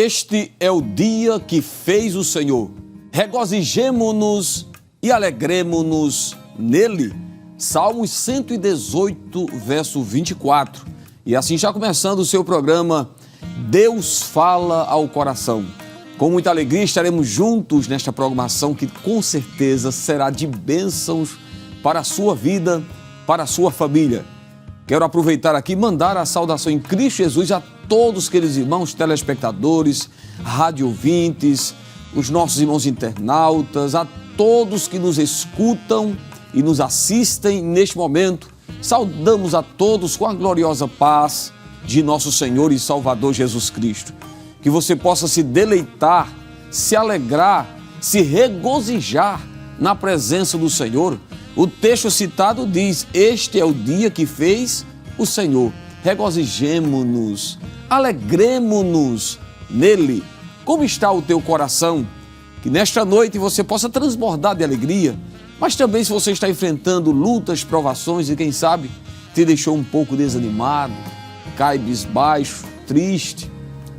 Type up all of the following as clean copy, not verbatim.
Este é o dia que fez o Senhor. Regozijemo-nos e alegremo-nos nele. Salmos 118, verso 24. E assim já começando o seu programa, Deus fala ao coração. Com muita alegria estaremos juntos nesta programação que com certeza será de bênçãos para a sua vida, para a sua família. Quero aproveitar aqui e mandar a saudação em Cristo Jesus a todos, queridos irmãos, telespectadores, rádio ouvintes, os nossos irmãos internautas, a todos que nos escutam e nos assistem neste momento. Saudamos a todos com a gloriosa paz de nosso Senhor e Salvador Jesus Cristo. Que você possa se deleitar, se alegrar, se regozijar na presença do Senhor. O texto citado diz: este é o dia que fez o Senhor. Regozijemo-nos, alegremo-nos nele. Como está o teu coração? Que nesta noite você possa transbordar de alegria, mas também se você está enfrentando lutas, provações e quem sabe te deixou um pouco desanimado, cabisbaixo, triste,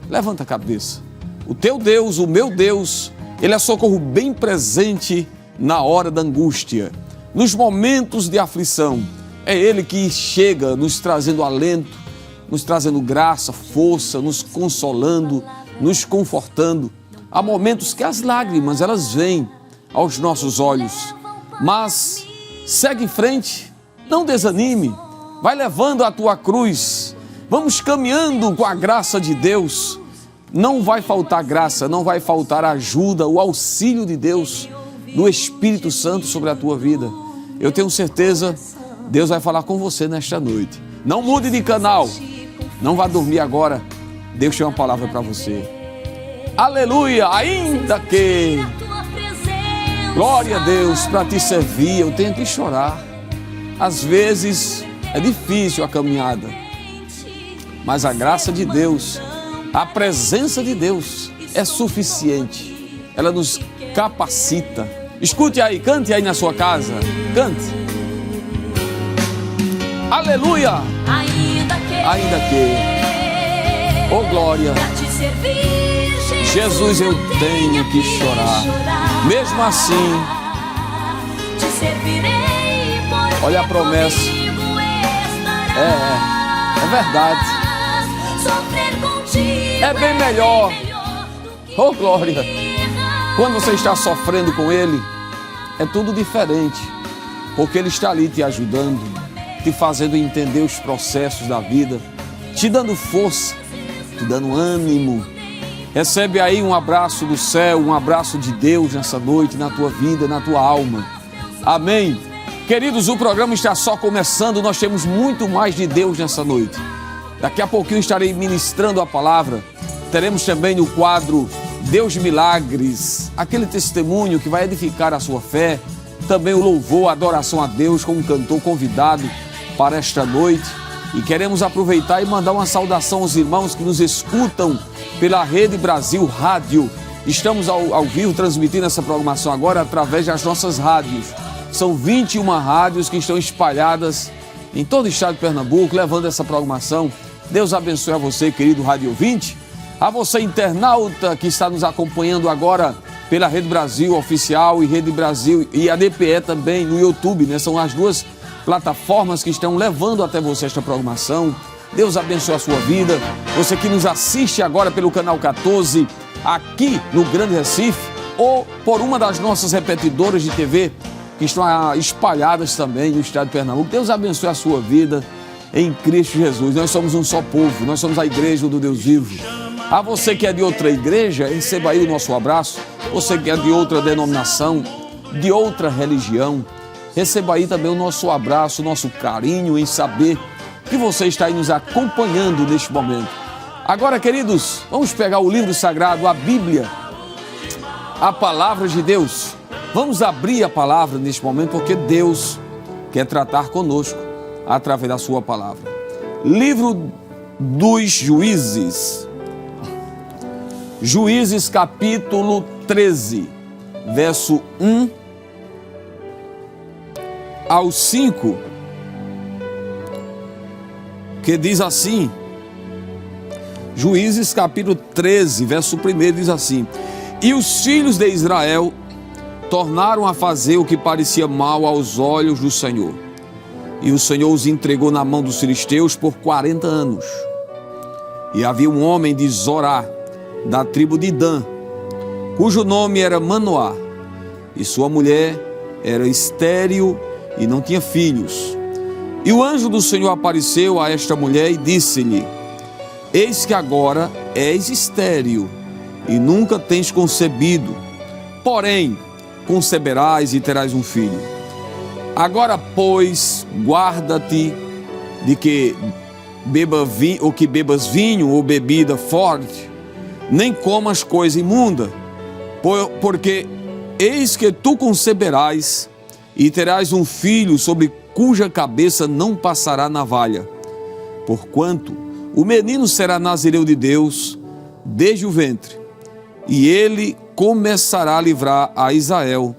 levanta a cabeça. O teu Deus, o meu Deus, Ele é socorro bem presente na hora da angústia. Nos momentos de aflição, é Ele que chega nos trazendo alento, nos trazendo graça, força, nos consolando, nos confortando. Há momentos que as lágrimas, elas vêm aos nossos olhos, mas segue em frente, não desanime, vai levando a tua cruz, vamos caminhando com a graça de Deus. Não vai faltar graça, não vai faltar ajuda, o auxílio de Deus, do Espírito Santo sobre a tua vida. Eu tenho certeza, Deus vai falar com você nesta noite. Não mude de canal, não vá dormir agora. Deus tem uma palavra para você. Aleluia, ainda que... Glória a Deus, para te servir eu tenho que chorar. Às vezes é difícil a caminhada, mas a graça de Deus, a presença de Deus é suficiente. Ela nos capacita. Escute aí, cante aí na sua casa, cante. Aleluia! Ainda que, oh glória, Jesus, eu tenho que chorar. Mesmo assim, olha a promessa. É verdade. É bem melhor. Oh glória! Quando você está sofrendo com Ele, é tudo diferente, porque Ele está ali te ajudando, te fazendo entender os processos da vida, te dando força, te dando ânimo. Recebe aí um abraço do céu, um abraço de Deus nessa noite, na tua vida, na tua alma. Amém. Queridos, o programa está só começando, nós temos muito mais de Deus nessa noite. Daqui a pouquinho estarei ministrando a palavra. Teremos também no quadro Deus de Milagres, aquele testemunho que vai edificar a sua fé. Também o louvor, a adoração a Deus com um cantor convidado para esta noite. E queremos aproveitar e mandar uma saudação aos irmãos que nos escutam pela Rede Brasil Rádio. Estamos ao vivo transmitindo essa programação agora através das nossas rádios. São 21 rádios que estão espalhadas em todo o estado de Pernambuco, levando essa programação. Deus abençoe a você, querido rádio ouvinte. A você, internauta, que está nos acompanhando agora pela Rede Brasil Oficial e Rede Brasil e a DPE também no YouTube, né? São as duas plataformas que estão levando até você esta programação. Deus abençoe a sua vida. Você que nos assiste agora pelo canal 14, aqui no Grande Recife, ou por uma das nossas repetidoras de TV, que estão espalhadas também no estado de Pernambuco. Deus abençoe a sua vida em Cristo Jesus. Nós somos um só povo, nós somos a igreja do Deus vivo. A você que é de outra igreja, receba aí o nosso abraço. Você que é de outra denominação, de outra religião, receba aí também o nosso abraço, o nosso carinho em saber que você está aí nos acompanhando neste momento. Agora, queridos, vamos pegar o livro sagrado, a Bíblia, a palavra de Deus. Vamos abrir a palavra neste momento, porque Deus quer tratar conosco através da sua palavra. Livro dos Juízes. Juízes capítulo 13, verso 1 ao 5, que diz assim: Juízes capítulo 13, verso 1 diz assim: E os filhos de Israel tornaram a fazer o que parecia mal aos olhos do Senhor. E o Senhor os entregou na mão dos filisteus por 40 anos. E havia um homem de Zorá, da tribo de Dan, cujo nome era Manoá, e sua mulher era estéril e não tinha filhos. E o anjo do Senhor apareceu a esta mulher e disse-lhe: Eis que agora és estéril e nunca tens concebido, porém conceberás e terás um filho. Agora, pois, guarda-te de que bebas vinho ou bebida forte, nem comas coisa imunda, porque eis que tu conceberás e terás um filho sobre cuja cabeça não passará navalha, porquanto o menino será nazireu de Deus desde o ventre, e ele começará a livrar a Israel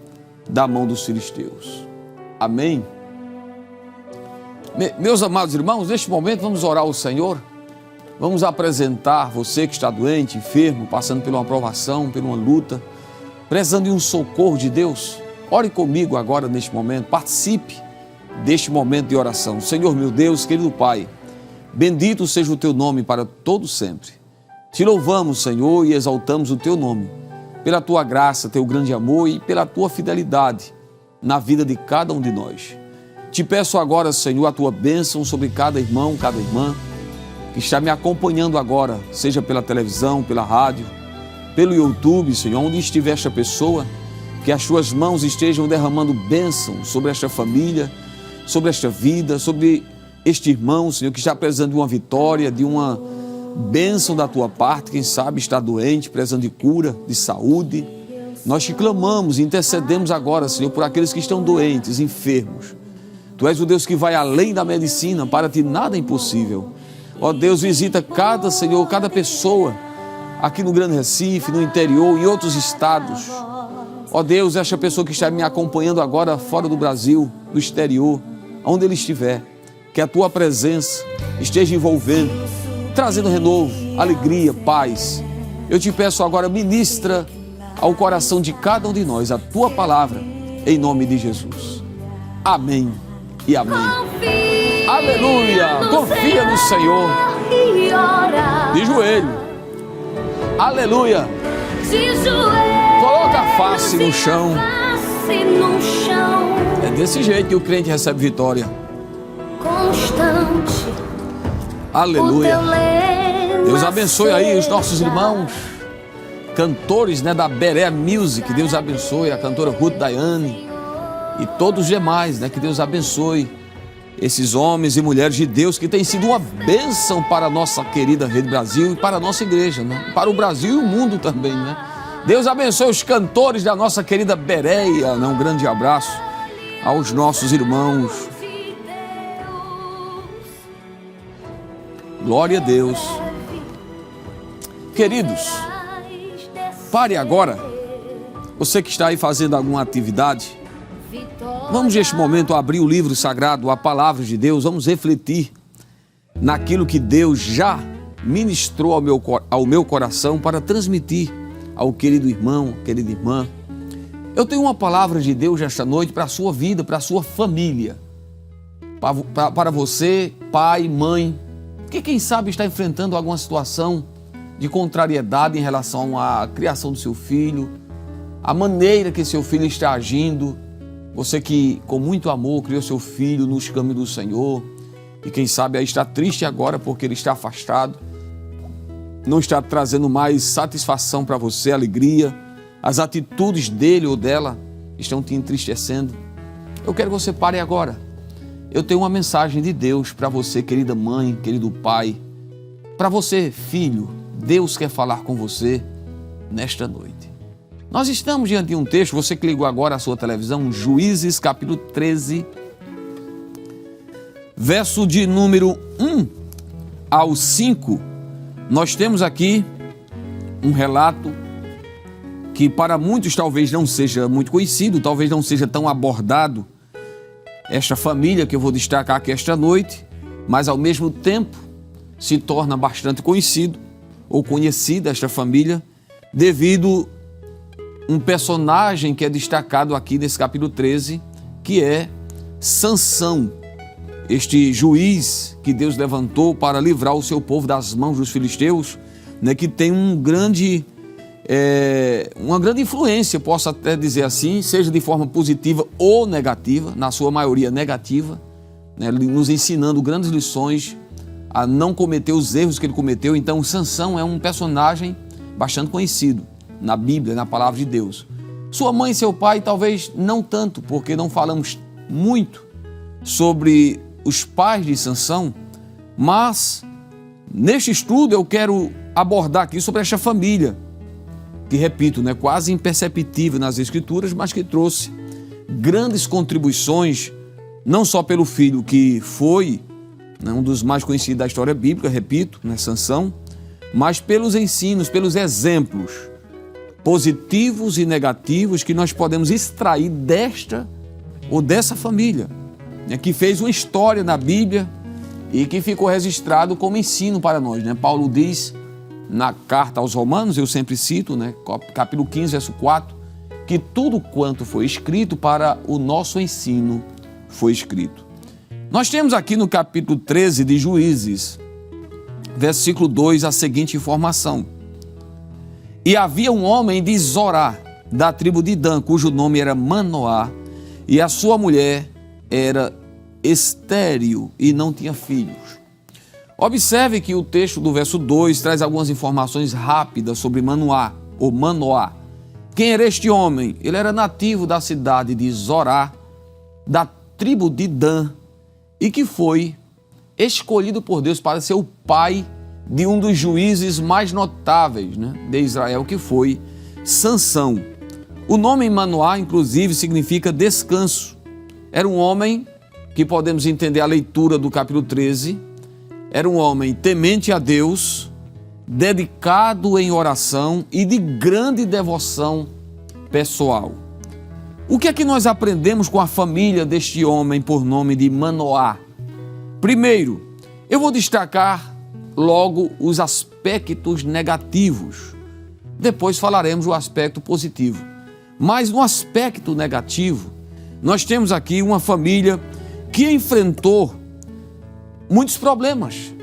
da mão dos filisteus. Amém? Meus amados irmãos, neste momento vamos orar ao Senhor. Vamos apresentar você que está doente, enfermo, passando por uma provação, por uma luta, precisando de um socorro de Deus. Ore comigo agora neste momento, participe deste momento de oração. Senhor meu Deus, querido Pai, bendito seja o Teu nome para todo sempre. Te louvamos, Senhor, e exaltamos o Teu nome, pela Tua graça, Teu grande amor e pela Tua fidelidade na vida de cada um de nós. Te peço agora, Senhor, a Tua bênção sobre cada irmão, cada irmã que está me acompanhando agora, seja pela televisão, pela rádio, pelo YouTube, Senhor, onde estiver esta pessoa, que as Tuas mãos estejam derramando bênção sobre esta família, sobre esta vida, sobre este irmão, Senhor, que está precisando de uma vitória, de uma bênção da Tua parte, quem sabe está doente, precisando de cura, de saúde. Nós te clamamos e intercedemos agora, Senhor, por aqueles que estão doentes, enfermos. Tu és o Deus que vai além da medicina, para Ti nada é impossível. Ó Deus, visita Senhor, cada pessoa aqui no Grande Recife, no interior, em outros estados. Ó Deus, esta pessoa que está me acompanhando agora fora do Brasil, no exterior, onde ele estiver, que a Tua presença esteja envolvendo, trazendo renovo, alegria, paz. Eu te peço agora, ministra ao coração de cada um de nós a Tua palavra, em nome de Jesus. Amém e amém. Aleluia! Confia no Senhor. De joelho. Aleluia! Coloca a face no chão. É desse jeito que o crente recebe vitória. Constante. Aleluia! Deus abençoe aí os nossos irmãos cantores, da Berea Music. Deus abençoe a cantora Ruth Daiane e todos os demais, que Deus abençoe esses homens e mulheres de Deus que têm sido uma bênção para a nossa querida Rede Brasil e para a nossa igreja, para o Brasil e o mundo também, Deus abençoe os cantores da nossa querida Berea, um grande abraço aos nossos irmãos. Glória a Deus. Queridos, pare agora, você que está aí fazendo alguma atividade, vamos neste momento abrir o livro sagrado, a palavra de Deus, vamos refletir naquilo que Deus já ministrou ao meu coração para transmitir ao querido irmão, querida irmã. Eu tenho uma palavra de Deus esta noite para a sua vida, para a sua família, para você, pai, mãe, que quem sabe está enfrentando alguma situação de contrariedade em relação à criação do seu filho, a maneira que seu filho está agindo. Você que com muito amor criou seu filho nos caminhos do Senhor e quem sabe aí está triste agora porque ele está afastado, não está trazendo mais satisfação para você, alegria, as atitudes dele ou dela estão te entristecendo. Eu quero que você pare agora. Eu tenho uma mensagem de Deus para você, querida mãe, querido pai, para você, filho. Deus quer falar com você nesta noite. Nós estamos diante de um texto, você que ligou agora a sua televisão, Juízes capítulo 13, verso de número 1 ao 5. Nós temos aqui um relato que para muitos talvez não seja muito conhecido, talvez não seja tão abordado, esta família que eu vou destacar aqui esta noite, mas ao mesmo tempo se torna bastante conhecido, ou conhecida esta família, devido um personagem que é destacado aqui nesse capítulo 13, que é Sansão, este juiz que Deus levantou para livrar o seu povo das mãos dos filisteus, né, que tem uma grande influência, posso até dizer assim, seja de forma positiva ou negativa, na sua maioria negativa, né, nos ensinando grandes lições a não cometer os erros que ele cometeu. Então, Sansão é um personagem bastante conhecido na Bíblia, na palavra de Deus. Sua mãe e seu pai talvez não tanto, porque não falamos muito sobre os pais de Sansão, mas neste estudo eu quero abordar aqui sobre esta família, que, repito, é quase imperceptível nas Escrituras, mas que trouxe grandes contribuições, não só pelo filho que foi um dos mais conhecidos da história bíblica, repito, Sansão, mas pelos ensinos, pelos exemplos positivos e negativos que nós podemos extrair desta ou dessa família, que fez uma história na Bíblia e que ficou registrado como ensino para nós. Paulo diz na carta aos Romanos, eu sempre cito, capítulo 15, verso 4, que tudo quanto foi escrito para o nosso ensino foi escrito. Nós temos aqui no capítulo 13 de Juízes, versículo 2, a seguinte informação. E havia um homem de Zorá, da tribo de Dan, cujo nome era Manoá, e a sua mulher era estéril e não tinha filhos. Observe que o texto do verso 2 traz algumas informações rápidas sobre Manoá, ou Manoá. Quem era este homem? Ele era nativo da cidade de Zorá, da tribo de Dan, e que foi escolhido por Deus para ser o pai de um dos juízes mais notáveis de Israel, que foi Sansão. O nome Manoá, inclusive, significa descanso. Era um homem que podemos entender a leitura do capítulo 13, era um homem temente a Deus, dedicado em oração e de grande devoção pessoal. O que é que nós aprendemos com a família deste homem por nome de Manoá? Primeiro, eu vou destacar logo os aspectos negativos. Depois falaremos do aspecto positivo. Mas no aspecto negativo, nós temos aqui uma família que enfrentou muitos problemas.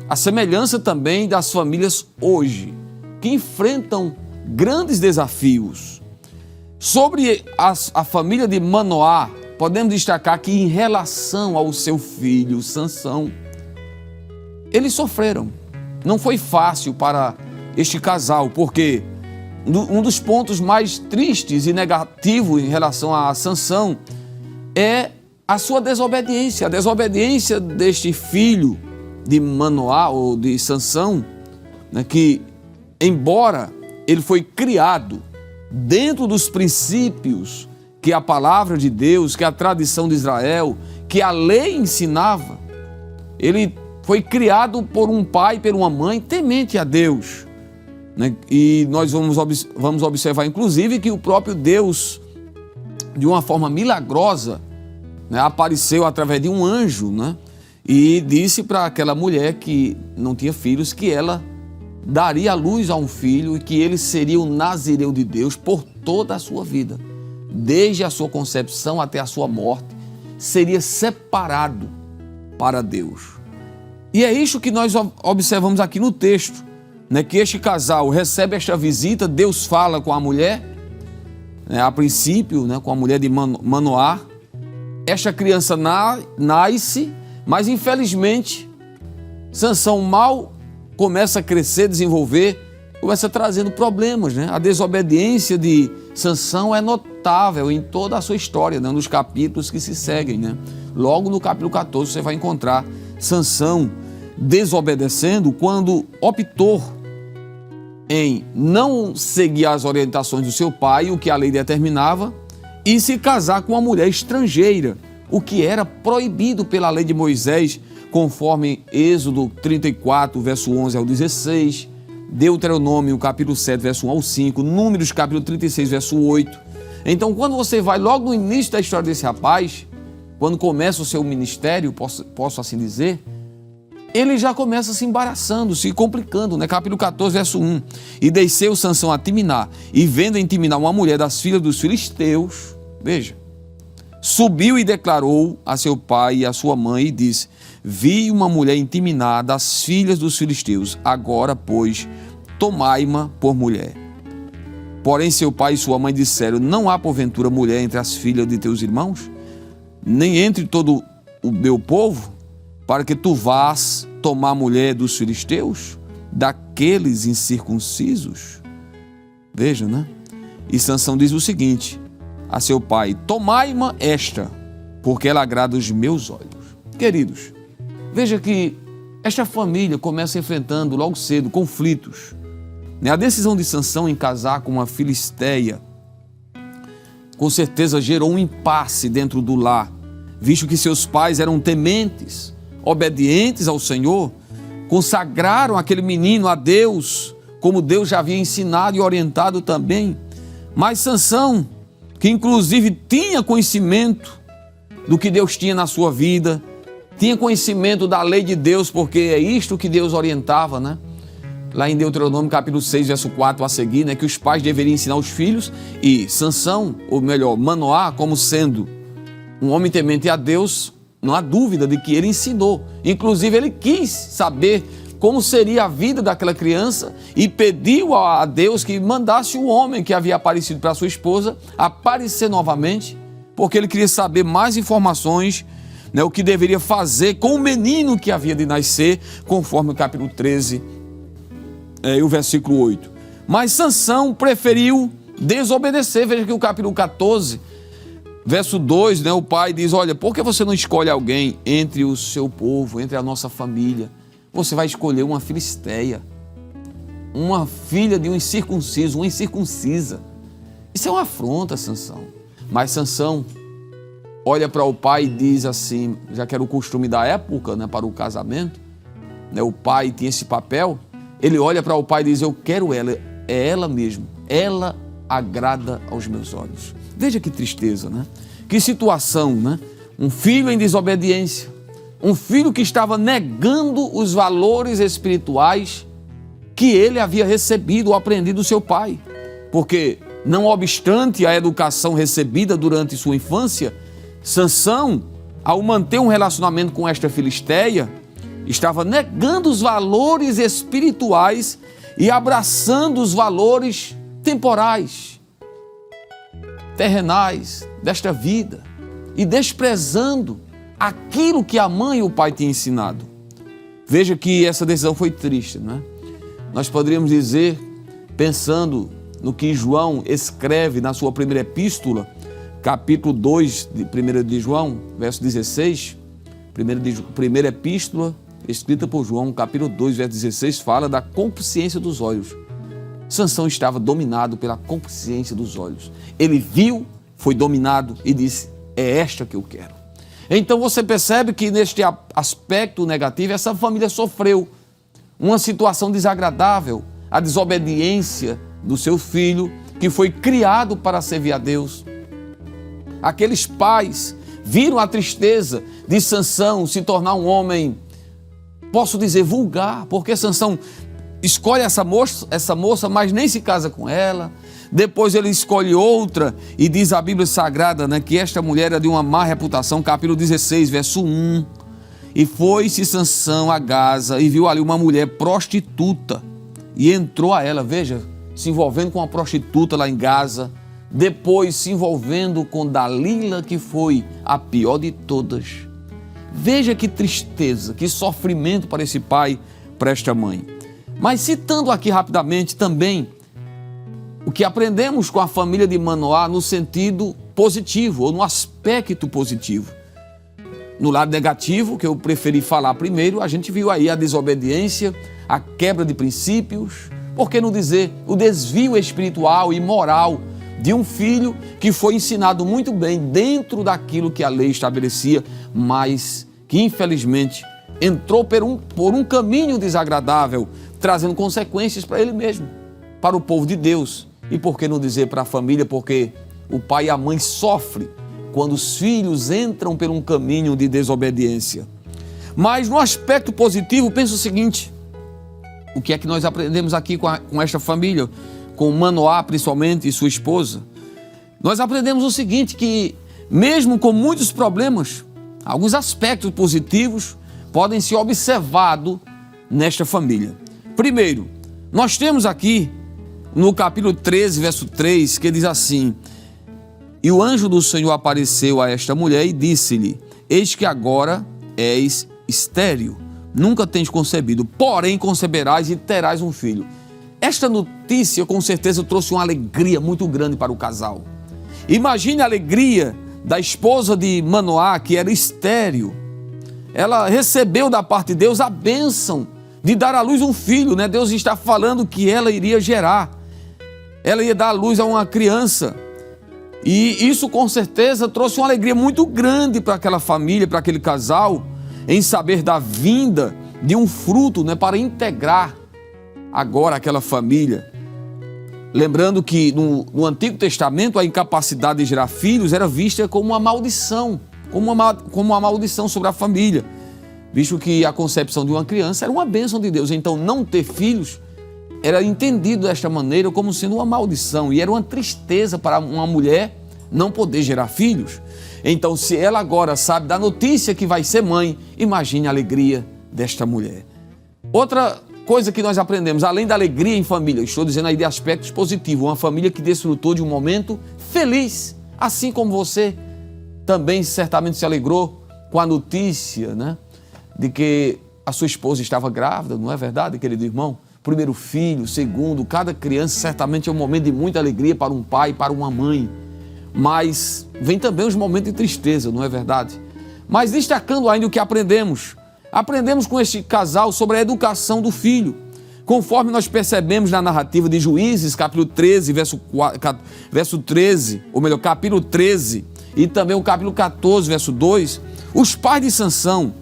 A semelhança também das famílias hoje, que enfrentam grandes desafios. Sobre a família de Manoá, podemos destacar que em relação ao seu filho, Sansão, eles sofreram. Não foi fácil para este casal, porque um dos pontos mais tristes e negativos em relação a Sansão é a sua desobediência. A desobediência deste filho de Manoá ou de Sansão, que embora ele foi criado dentro dos princípios que a palavra de Deus, que a tradição de Israel, que a lei ensinava, ele foi criado por um pai, por uma mãe temente a Deus. E nós vamos observar, inclusive, que o próprio Deus, de uma forma milagrosa, apareceu através de um anjo, e disse para aquela mulher que não tinha filhos que ela daria à luz a um filho e que ele seria o nazireu de Deus por toda a sua vida. Desde a sua concepção até a sua morte, seria separado para Deus. E é isso que nós observamos aqui no texto, que este casal recebe esta visita, Deus fala com a mulher, a princípio, com a mulher de Manoá. Esta criança nasce, mas infelizmente, Sansão mal começa a crescer, desenvolver, começa trazendo problemas. A desobediência de Sansão é notável em toda a sua história, nos capítulos que se seguem. Logo no capítulo 14 você vai encontrar Sansão desobedecendo quando optou em não seguir as orientações do seu pai, o que a lei determinava, e se casar com uma mulher estrangeira, o que era proibido pela lei de Moisés, conforme Êxodo 34, verso 11 ao 16, Deuteronômio, capítulo 7, verso 1 ao 5, Números, capítulo 36, verso 8. Então, quando você vai logo no início da história desse rapaz, quando começa o seu ministério, posso assim dizer, ele já começa se embaraçando, se complicando, né? Capítulo 14, verso 1. E desceu Sansão a Timná, e vendo em Timná uma mulher das filhas dos filisteus, veja, subiu e declarou a seu pai e a sua mãe e disse: vi uma mulher em Timná das filhas dos filisteus, agora, pois, tomai-ma por mulher. Porém, seu pai e sua mãe disseram: não há porventura mulher entre as filhas de teus irmãos, nem entre todo o meu povo, para que tu vás tomar a mulher dos filisteus, daqueles incircuncisos? Veja, né? E Sansão diz o seguinte a seu pai: tomai-ma esta, porque ela agrada os meus olhos. Queridos, veja que esta família começa enfrentando logo cedo conflitos. A decisão de Sansão em casar com uma filisteia com certeza gerou um impasse dentro do lar, visto que seus pais eram tementes, obedientes ao Senhor, consagraram aquele menino a Deus, como Deus já havia ensinado e orientado também. Mas Sansão, que inclusive tinha conhecimento do que Deus tinha na sua vida, tinha conhecimento da lei de Deus, porque é isto que Deus orientava, né? Lá em Deuteronômio capítulo 6, verso 4 a seguir, né? Que os pais deveriam ensinar os filhos, e Sansão, ou melhor, Manoá, como sendo um homem temente a Deus, não há dúvida de que ele ensinou. Inclusive ele quis saber como seria a vida daquela criança e pediu a Deus que mandasse o homem que havia aparecido para sua esposa aparecer novamente, porque ele queria saber mais informações, né, o que deveria fazer com o menino que havia de nascer, conforme o capítulo 13 e o versículo 8. Mas Sansão preferiu desobedecer. Veja que o capítulo 14, verso 2, né, o pai diz: olha, por que você não escolhe alguém entre o seu povo, entre a nossa família? Você vai escolher uma filisteia, uma filha de um incircunciso, uma incircuncisa. Isso é uma afronta, Sansão. Mas Sansão olha para o pai e diz assim, já que era o costume da época, né, para o casamento, né, o pai tinha esse papel, ele olha para o pai e diz: eu quero ela, é ela mesmo, ela agrada aos meus olhos. Veja que tristeza, né? Que situação, né? Um filho em desobediência, um filho que estava negando os valores espirituais que ele havia recebido ou aprendido do seu pai. Porque, não obstante a educação recebida durante sua infância, Sansão, ao manter um relacionamento com esta filisteia, estava negando os valores espirituais e abraçando os valores temporais, terrenais desta vida, e desprezando aquilo que a mãe e o pai tinham ensinado. Veja que essa decisão foi triste, não é? Nós poderíamos dizer, pensando no que João escreve na sua primeira epístola, capítulo 2 de 1 de João, verso 16, primeira epístola escrita por João, capítulo 2, verso 16, fala da concupiscência dos olhos. Sansão estava dominado pela concupiscência dos olhos. Ele viu, foi dominado e disse: é esta que eu quero. Então você percebe que neste aspecto negativo, essa família sofreu uma situação desagradável, a desobediência do seu filho, que foi criado para servir a Deus. Aqueles pais viram a tristeza de Sansão se tornar um homem, posso dizer, vulgar, porque Sansão escolhe essa moça, mas nem se casa com ela. Depois ele escolhe outra e diz a Bíblia Sagrada, né, que esta mulher era de uma má reputação, capítulo 16, verso 1. E foi-se Sansão a Gaza e viu ali uma mulher prostituta e entrou a ela, veja, se envolvendo com uma prostituta lá em Gaza, depois se envolvendo com Dalila, que foi a pior de todas. Veja que tristeza, que sofrimento para esse pai, para esta mãe. Mas citando aqui rapidamente também o que aprendemos com a família de Manoá no sentido positivo, ou no aspecto positivo. No lado negativo, que eu preferi falar primeiro, a gente viu aí a desobediência, a quebra de princípios, por que não dizer o desvio espiritual e moral de um filho que foi ensinado muito bem dentro daquilo que a lei estabelecia, mas que infelizmente entrou por um caminho desagradável, trazendo consequências para ele mesmo, para o povo de Deus. E por que não dizer para a família, porque o pai e a mãe sofrem quando os filhos entram por um caminho de desobediência. Mas no aspecto positivo, pensa o seguinte: o que é que nós aprendemos aqui com esta família, com Manoá principalmente e sua esposa? Nós aprendemos o seguinte, que mesmo com muitos problemas, alguns aspectos positivos podem ser observados nesta família. Primeiro, nós temos aqui no capítulo 13, verso 3, que diz assim: e o anjo do Senhor apareceu a esta mulher e disse-lhe: eis que agora és estéril, nunca tens concebido, porém conceberás e terás um filho. Esta notícia com certeza trouxe uma alegria muito grande para o casal. Imagine a alegria da esposa de Manoá, que era estéril. Ela recebeu da parte de Deus a bênção de dar à luz um filho, né? Deus está falando que ela iria gerar, ela ia dar à luz a uma criança. E isso com certeza trouxe uma alegria muito grande para aquela família, para aquele casal, em saber da vinda de um fruto, né, para integrar agora aquela família. Lembrando que no Antigo Testamento a incapacidade de gerar filhos era vista como uma maldição, como uma maldição sobre a família, visto que a concepção de uma criança era uma bênção de Deus. Então não ter filhos era entendido desta maneira como sendo uma maldição, e era uma tristeza para uma mulher não poder gerar filhos. Então, se ela agora sabe da notícia que vai ser mãe, imagine a alegria desta mulher. Outra coisa que nós aprendemos, além da alegria em família, estou dizendo aí de aspectos positivos, uma família que desfrutou de um momento feliz, assim como você também certamente se alegrou com a notícia, né, de que a sua esposa estava grávida, não é verdade, querido irmão? Primeiro filho, segundo, cada criança certamente é um momento de muita alegria para um pai, para uma mãe. Mas vem também os momentos de tristeza, não é verdade? Mas destacando ainda o que aprendemos com este casal sobre a educação do filho. Conforme nós percebemos na narrativa de Juízes, capítulo 13, capítulo 13, e também o capítulo 14, verso 2, os pais de Sansão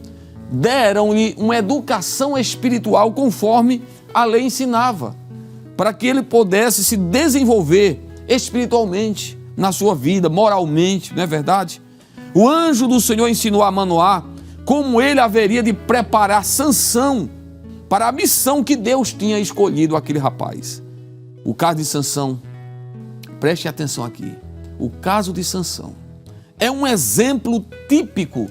deram-lhe uma educação espiritual conforme a lei ensinava, para que ele pudesse se desenvolver espiritualmente na sua vida, moralmente, não é verdade? O anjo do Senhor ensinou a Manoá como ele haveria de preparar Sansão para a missão que Deus tinha escolhido aquele rapaz. O caso de Sansão, preste atenção aqui, o caso de Sansão é um exemplo típico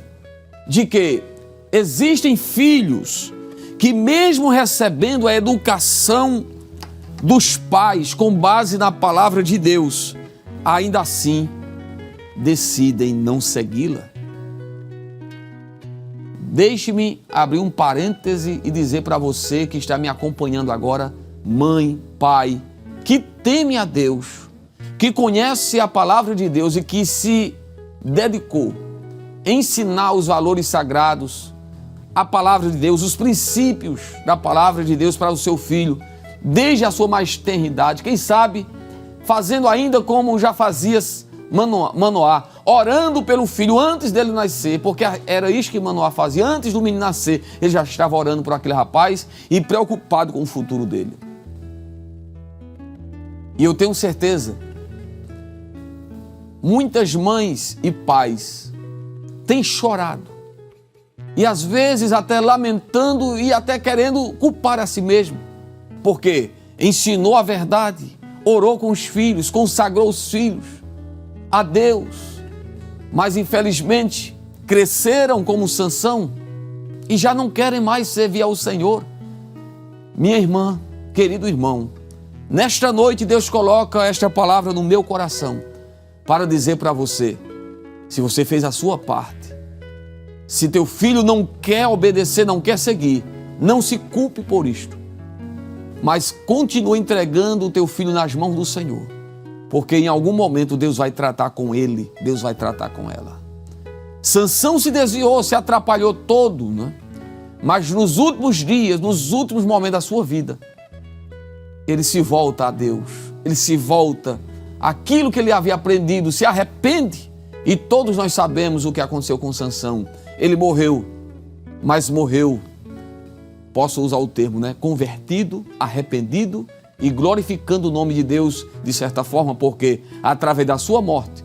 de que existem filhos que, mesmo recebendo a educação dos pais com base na palavra de Deus, ainda assim decidem não segui-la. Deixe-me abrir um parêntese e dizer para você que está me acompanhando agora, mãe, pai, que teme a Deus, que conhece a palavra de Deus e que se dedicou a ensinar os valores sagrados, a palavra de Deus, os princípios da palavra de Deus para o seu filho, desde a sua mais tenra idade, quem sabe fazendo ainda como já fazias Manoá, orando pelo filho antes dele nascer, porque era isso que Manoá fazia, antes do menino nascer, ele já estava orando por aquele rapaz e preocupado com o futuro dele. E eu tenho certeza, muitas mães e pais têm chorado, e às vezes até lamentando e até querendo culpar a si mesmo, porque ensinou a verdade, orou com os filhos, consagrou os filhos a Deus, mas infelizmente cresceram como Sansão e já não querem mais servir ao Senhor. Minha irmã, querido irmão, nesta noite Deus coloca esta palavra no meu coração para dizer para você, se você fez a sua parte, se teu filho não quer obedecer, não quer seguir, não se culpe por isto, mas continue entregando o teu filho nas mãos do Senhor, porque em algum momento Deus vai tratar com ele, Deus vai tratar com ela. Sansão se desviou, se atrapalhou todo, né? Mas nos últimos dias, nos últimos momentos da sua vida, ele se volta a Deus, ele se volta àquilo que ele havia aprendido, se arrepende, e todos nós sabemos o que aconteceu com Sansão. Ele morreu, mas morreu, posso usar o termo, né? Convertido, arrependido e glorificando o nome de Deus de certa forma, porque através da sua morte,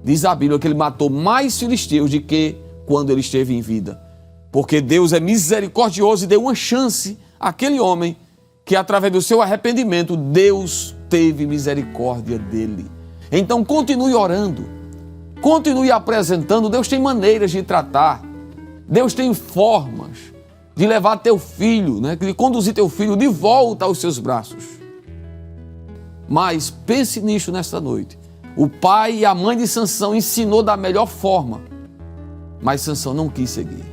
diz a Bíblia que ele matou mais filisteus do que quando ele esteve em vida. Porque Deus é misericordioso e deu uma chance àquele homem que, através do seu arrependimento, Deus teve misericórdia dele. Então continue orando, continue apresentando. Deus tem maneiras de tratar, Deus tem formas de levar teu filho, de conduzir teu filho de volta aos seus braços. Mas pense nisso nesta noite. O pai e a mãe de Sansão ensinou da melhor forma, mas Sansão não quis seguir.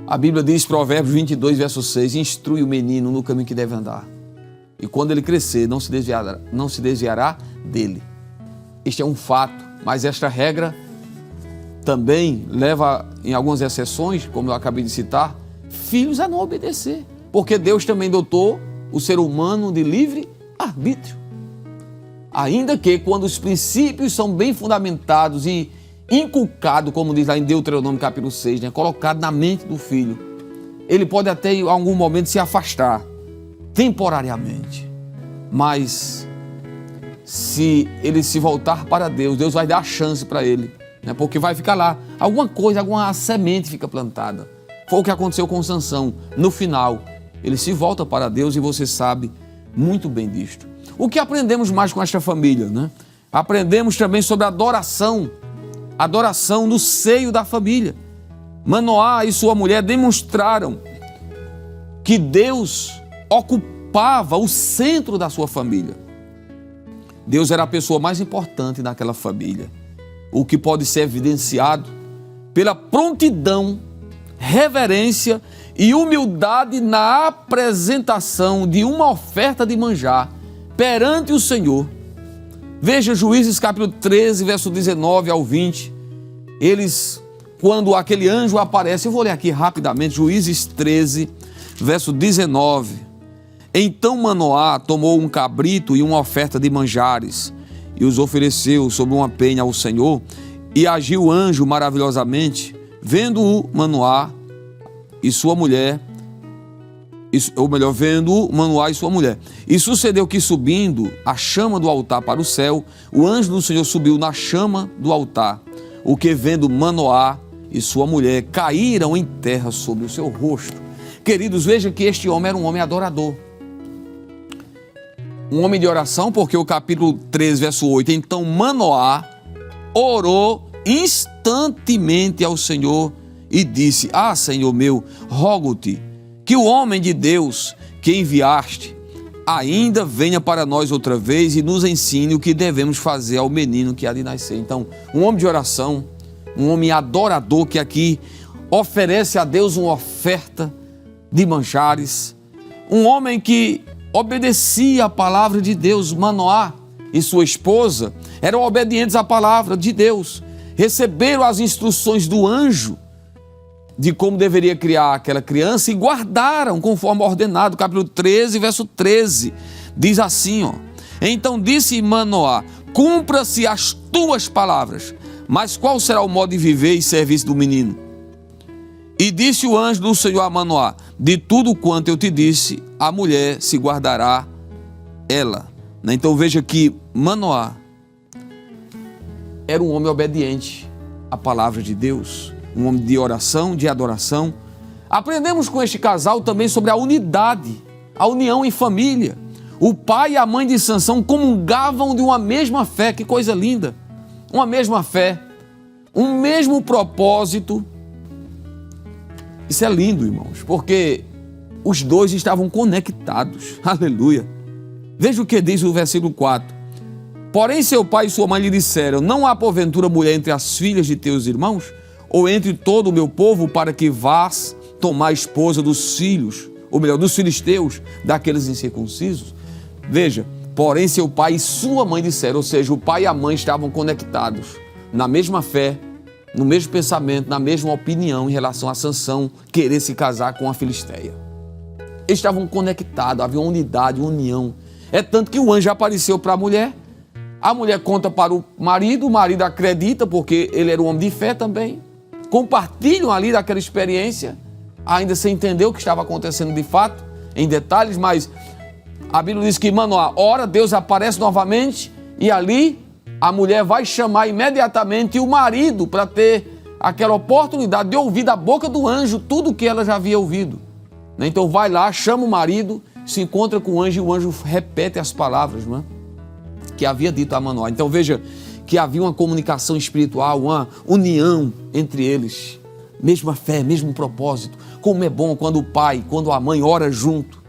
A Bíblia diz, Provérbios 22, verso 6, instrui o menino no caminho que deve andar, e quando ele crescer, não se desviará dele. Este é um fato, mas esta regra também leva, em algumas exceções, como eu acabei de citar, filhos a não obedecer, porque Deus também dotou o ser humano de livre arbítrio. Ainda que, quando os princípios são bem fundamentados e inculcado, como diz lá em Deuteronômio capítulo 6, colocado na mente do filho, ele pode até em algum momento se afastar, temporariamente. Mas se ele se voltar para Deus, Deus vai dar a chance para ele, porque vai ficar lá, alguma coisa, alguma semente fica plantada. Foi o que aconteceu com Sansão. No final, ele se volta para Deus e você sabe muito bem disto. O que aprendemos mais com esta família? Aprendemos também sobre a adoração no seio da família. Manoá e sua mulher demonstraram que Deus ocupava o centro da sua família. Deus era a pessoa mais importante naquela família, o que pode ser evidenciado pela prontidão, reverência e humildade na apresentação de uma oferta de manjar perante o Senhor. Veja Juízes capítulo 13, verso 19 ao 20. Eles, quando aquele anjo aparece, eu vou ler aqui rapidamente, Juízes 13, verso 19. Então Manoá tomou um cabrito e uma oferta de manjares e os ofereceu sobre uma penha ao Senhor, e agiu o anjo maravilhosamente, vendo-o Manoá e sua mulher, vendo Manoá e sua mulher. E sucedeu que, subindo a chama do altar para o céu, o anjo do Senhor subiu na chama do altar, o que, vendo Manoá e sua mulher, caíram em terra sobre o seu rosto. Queridos, veja que este homem era um homem adorador, um homem de oração, porque o capítulo 13, verso 8, então Manoá orou instantemente ao Senhor e disse: Senhor meu, rogo-te que o homem de Deus que enviaste ainda venha para nós outra vez e nos ensine o que devemos fazer ao menino que há de nascer. Então, um homem de oração, um homem adorador que aqui oferece a Deus uma oferta de manjares, um homem que obedecia a palavra de Deus. Manoá e sua esposa eram obedientes à palavra de Deus, receberam as instruções do anjo de como deveria criar aquela criança e guardaram conforme ordenado. Capítulo 13, verso 13, diz assim, então disse Manoá: cumpra-se as tuas palavras, mas qual será o modo de viver e serviço do menino? E disse o anjo do Senhor a Manoá: de tudo quanto eu te disse, a mulher se guardará ela. Então veja que Manoá era um homem obediente à palavra de Deus, um homem de oração, de adoração. Aprendemos com este casal também sobre a unidade, a união em família. O pai e a mãe de Sansão comungavam de uma mesma fé. Que coisa linda! Uma mesma fé, um mesmo propósito. Isso é lindo, irmãos, porque os dois estavam conectados. Aleluia! Veja o que diz o versículo 4. Porém, seu pai e sua mãe lhe disseram: não há porventura mulher entre as filhas de teus irmãos, ou entre todo o meu povo, para que vás tomar a esposa dos filhos, ou melhor, dos filisteus, daqueles incircuncisos? Veja, porém seu pai e sua mãe disseram, ou seja, o pai e a mãe estavam conectados na mesma fé, no mesmo pensamento, na mesma opinião em relação a Sansão querer se casar com a filisteia. Eles estavam conectados, havia uma unidade, uma união. É tanto que o anjo apareceu para a mulher conta para o marido acredita, porque ele era um homem de fé também. Compartilham ali daquela experiência, ainda sem entender o que estava acontecendo de fato, em detalhes, mas a Bíblia diz que Manoá ora, Deus aparece novamente e ali a mulher vai chamar imediatamente o marido para ter aquela oportunidade de ouvir da boca do anjo tudo o que ela já havia ouvido. Então vai lá, chama o marido, se encontra com o anjo e o anjo repete as palavras, não é? Que havia dito a Manoá. Então veja que havia uma comunicação espiritual, uma união entre eles. Mesma fé, mesmo propósito. Como é bom quando o pai, quando a mãe ora junto.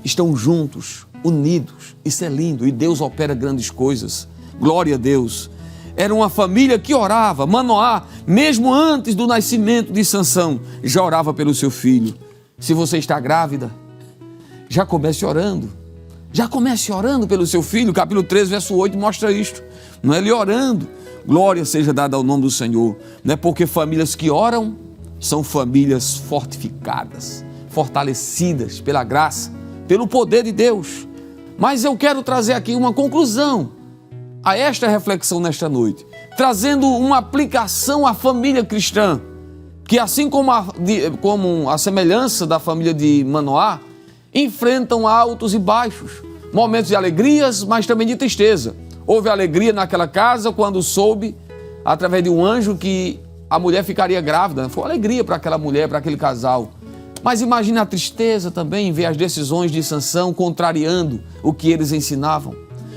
Estão juntos, unidos. Isso é lindo e Deus opera grandes coisas. Glória a Deus. Era uma família que orava. Manoá, mesmo antes do nascimento de Sansão, já orava pelo seu filho. Se você está grávida, já comece orando. Já comece orando pelo seu filho. Capítulo 13, verso 8 mostra isto. Não é ele orando. Glória seja dada ao nome do Senhor. Não é porque famílias que oram são famílias fortificadas, fortalecidas pela graça, pelo poder de Deus. Mas eu quero trazer aqui uma conclusão a esta reflexão nesta noite, trazendo uma aplicação à família cristã, que assim como a semelhança da família de Manoá, enfrentam altos e baixos, momentos de alegrias, mas também de tristeza. Houve alegria naquela casa quando soube, através de um anjo, que a mulher ficaria grávida. Foi uma alegria para aquela mulher, para aquele casal. Mas imagine a tristeza também em ver as decisões de Sansão contrariando o que eles ensinavam,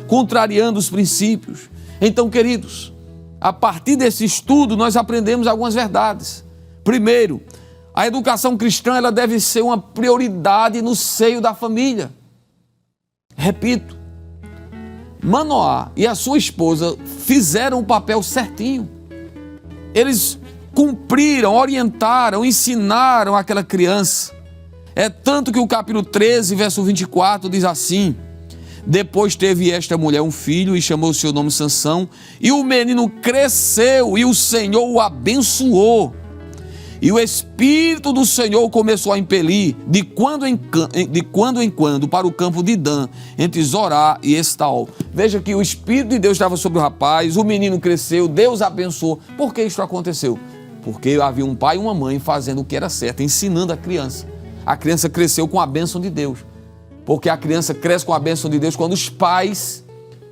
contrariando os princípios. Então, queridos, a partir desse estudo nós aprendemos algumas verdades. Primeiro, a educação cristã ela deve ser uma prioridade no seio da família. Repito, Manoá e a sua esposa fizeram o papel certinho. Eles cumpriram, orientaram, ensinaram aquela criança. É tanto que o capítulo 13, verso 24 diz assim: depois teve esta mulher um filho e chamou o seu nome Sansão, e o menino cresceu e o Senhor o abençoou. E o Espírito do Senhor começou a impelir de quando em quando para o campo de Dan, entre Zorá e Estaol. Veja que o Espírito de Deus estava sobre o rapaz, o menino cresceu, Deus abençoou. Por que isso aconteceu? Porque havia um pai e uma mãe fazendo o que era certo, ensinando a criança. A criança cresceu com a bênção de Deus. Porque a criança cresce com a bênção de Deus quando os pais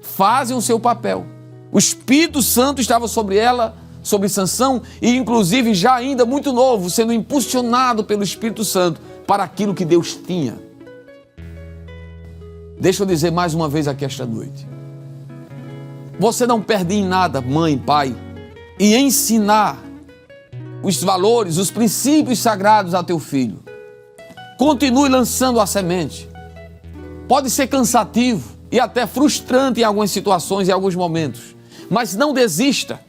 fazem o seu papel. O Espírito Santo estava sobre ela, sobre Sansão, e inclusive já ainda muito novo, sendo impulsionado pelo Espírito Santo para aquilo que Deus tinha. Deixa eu dizer mais uma vez aqui esta noite. Você não perde em nada, mãe, pai, e ensinar os valores, os princípios sagrados a teu filho. Continue lançando a semente. Pode ser cansativo e até frustrante em algumas situações e em alguns momentos, mas não desista.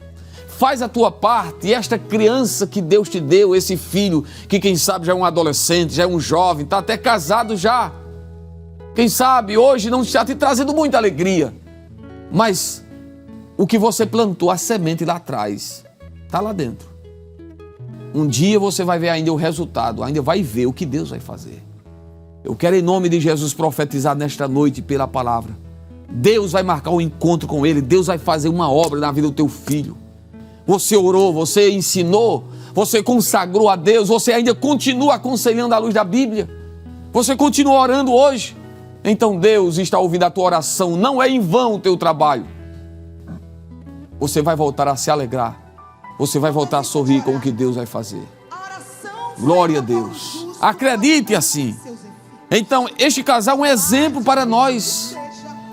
Faz a tua parte e esta criança que Deus te deu, esse filho que quem sabe já é um adolescente, já é um jovem, está até casado já. Quem sabe hoje não está te trazendo muita alegria, mas o que você plantou, a semente lá atrás, está lá dentro. Um dia você vai ver ainda o resultado, ainda vai ver o que Deus vai fazer. Eu quero em nome de Jesus profetizar nesta noite pela palavra. Deus vai marcar um encontro com ele, Deus vai fazer uma obra na vida do teu filho. Você orou, você ensinou, você consagrou a Deus, você ainda continua aconselhando à luz da Bíblia, você continua orando hoje. Então Deus está ouvindo a tua oração, não é em vão o teu trabalho. Você vai voltar a se alegrar, você vai voltar a sorrir com o que Deus vai fazer. Glória a Deus. Acredite assim. Então este casal é um exemplo para nós.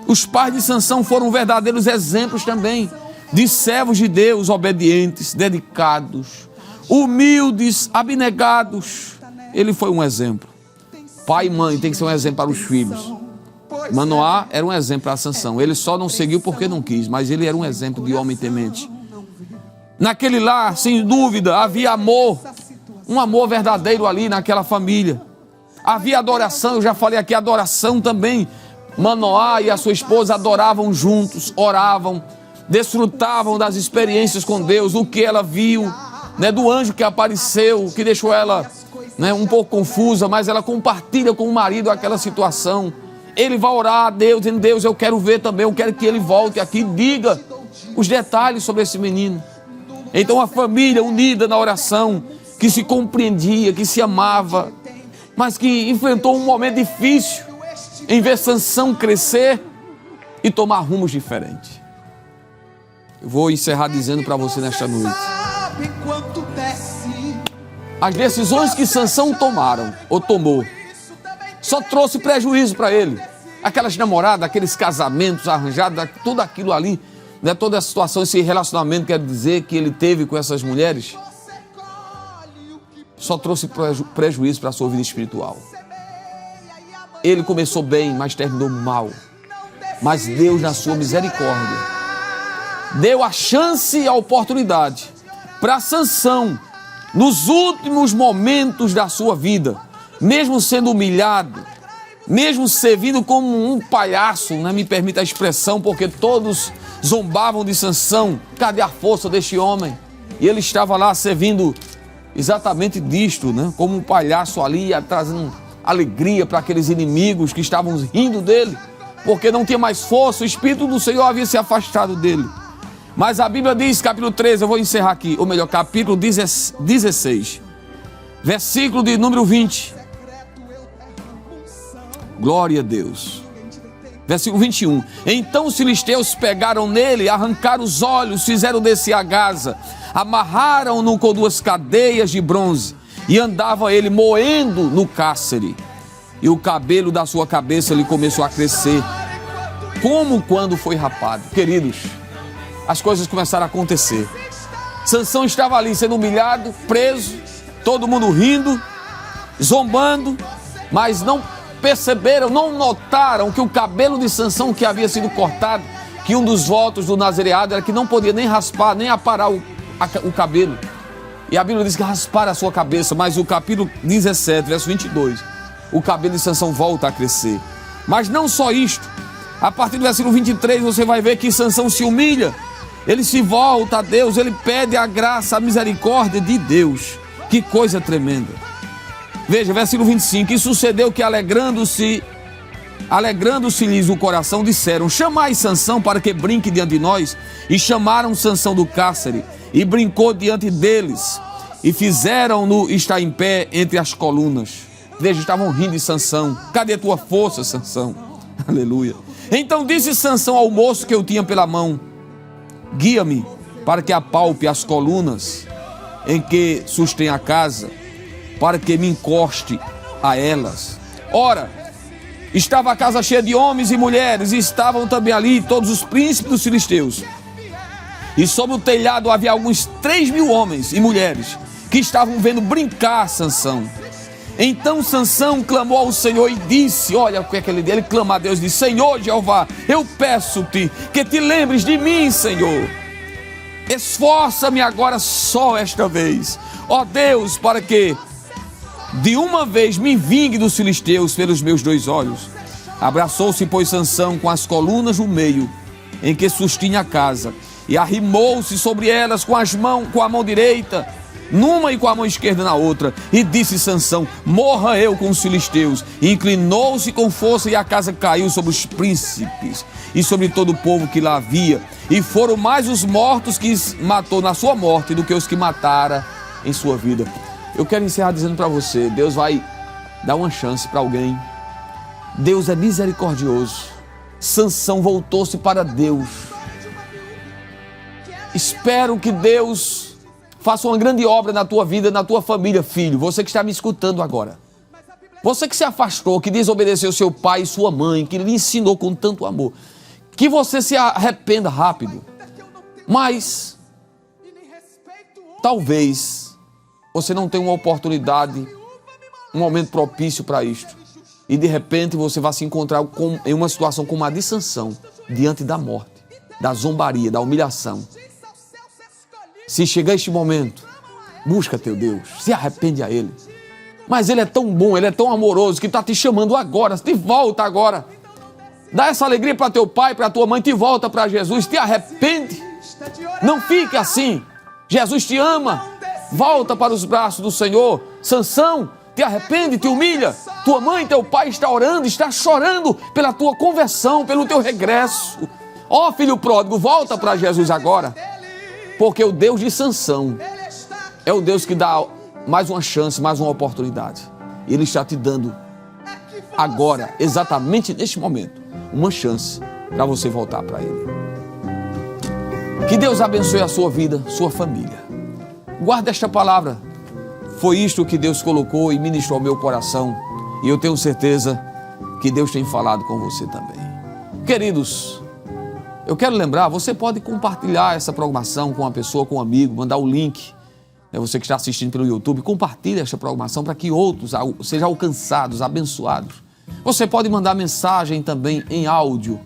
Os pais de Sansão foram verdadeiros exemplos também de servos de Deus obedientes, dedicados, humildes, abnegados. Ele foi um exemplo. Pai e mãe tem que ser um exemplo para os filhos. Manoá era um exemplo para Sansão. Ele só não seguiu porque não quis, mas ele era um exemplo de homem temente. Naquele lar, sem dúvida, havia amor, um amor verdadeiro ali naquela família. Havia adoração, eu já falei aqui, adoração também. Manoá e a sua esposa adoravam juntos, oravam, desfrutavam das experiências com Deus, o que ela viu, do anjo que apareceu, que deixou ela um pouco confusa, mas ela compartilha com o marido aquela situação. Ele vai orar a Deus, dizendo: Deus, eu quero ver também, eu quero que ele volte aqui, diga os detalhes sobre esse menino. Então a família unida na oração, que se compreendia, que se amava, mas que enfrentou um momento difícil em ver Sansão crescer e tomar rumos diferentes. Eu vou encerrar dizendo para você nesta noite: As decisões que Sansão tomou, só trouxe prejuízo para ele. Aquelas namoradas, aqueles casamentos arranjados, tudo aquilo ali, né? Toda a situação, esse relacionamento, quer dizer, que ele teve com essas mulheres, só trouxe prejuízo para a sua vida espiritual. Ele começou bem, mas terminou mal. Mas Deus, na sua misericórdia, deu a chance e a oportunidade para Sansão, nos últimos momentos da sua vida, mesmo sendo humilhado, mesmo servindo como um palhaço, né? Me permita a expressão, porque todos zombavam de Sansão. Cadê a força deste homem? E ele estava lá servindo exatamente disto, né? Como um palhaço ali, trazendo alegria para aqueles inimigos que estavam rindo dele, porque não tinha mais força, o Espírito do Senhor havia se afastado dele. Mas a Bíblia diz, capítulo 13, eu vou encerrar aqui, ou melhor, capítulo 16, versículo de número 20. Glória a Deus. Versículo 21. Então os filisteus pegaram nele, arrancaram os olhos, fizeram descer a Gaza, amarraram-no com 2 cadeias de bronze, e andava ele moendo no cárcere, e o cabelo da sua cabeça lhe começou a crescer, como quando foi rapado. Queridos, as coisas começaram a acontecer. Sansão estava ali sendo humilhado, preso, todo mundo rindo, zombando, mas não perceberam, não notaram que o cabelo de Sansão que havia sido cortado, que um dos votos do nazareado era que não podia nem raspar, nem aparar o cabelo. E a Bíblia diz que raspar a sua cabeça, mas o capítulo 17, verso 22, o cabelo de Sansão volta a crescer. Mas não só isto, a partir do versículo 23 você vai ver que Sansão se humilha, ele se volta a Deus, ele pede a graça, a misericórdia de Deus. Que coisa tremenda. Veja, versículo 25, e sucedeu que alegrando-se-lhes o coração, disseram, chamai Sansão para que brinque diante de nós. E chamaram Sansão do cárcere, e brincou diante deles, e fizeram-no estar em pé entre as colunas. Veja, estavam rindo de Sansão. Cadê a tua força, Sansão? Aleluia. Então disse Sansão ao moço que eu tinha pela mão, guia-me para que apalpe as colunas em que sustém a casa, para que me encoste a elas. Ora, estava a casa cheia de homens e mulheres, e estavam também ali todos os príncipes dos filisteus. E sobre o telhado havia alguns 3.000 homens e mulheres, que estavam vendo brincar Sansão. Então Sansão clamou ao Senhor e disse, olha o que é que ele clama a Deus, disse, Senhor Jeová, eu peço-te que te lembres de mim, Senhor. Esforça-me agora só esta vez, ó Deus, para que de uma vez me vingue dos filisteus pelos meus 2 olhos. Abraçou-se, pois, Sansão com as colunas no meio, em que sustinha a casa, e arrimou-se sobre elas com a mão direita, numa e com a mão esquerda na outra, e disse Sansão, morra eu com os filisteus. E inclinou-se com força, e a casa caiu sobre os príncipes e sobre todo o povo que lá havia, e foram mais os mortos que matou na sua morte do que os que matara em sua vida. Eu quero encerrar dizendo para você, Deus vai dar uma chance para alguém. Deus é misericordioso. Sansão voltou-se para Deus. Espero que Deus faça uma grande obra na tua vida, na tua família, filho. Você que está me escutando agora. Você que se afastou, que desobedeceu seu pai e sua mãe, que lhe ensinou com tanto amor. Que você se arrependa rápido. Mas talvez você não tenha uma oportunidade, um momento propício para isto. E de repente você vai se encontrar em uma situação como a de Sansão, diante da morte, da zombaria, da humilhação. Se chegar este momento, busca teu Deus, se arrepende a Ele. Mas Ele é tão bom, Ele é tão amoroso, que está te chamando agora, te volta agora. Dá essa alegria para teu pai, para tua mãe, te volta para Jesus, te arrepende. Não fique assim, Jesus te ama. Volta para os braços do Senhor. Sansão, te arrepende, te humilha. Tua mãe, teu pai está orando, está chorando pela tua conversão, pelo teu regresso. Ó filho pródigo, volta para Jesus agora. Porque o Deus de Sansão é o Deus que dá mais uma chance, mais uma oportunidade. E Ele está te dando agora, exatamente neste momento, uma chance para você voltar para Ele. Que Deus abençoe a sua vida, sua família. Guarda esta palavra. Foi isto que Deus colocou e ministrou ao meu coração. E eu tenho certeza que Deus tem falado com você também. Queridos, eu quero lembrar, você pode compartilhar essa programação com uma pessoa, com um amigo, mandar o link. Você que está assistindo pelo YouTube, compartilhe esta programação para que outros sejam alcançados, abençoados. Você pode mandar mensagem também em áudio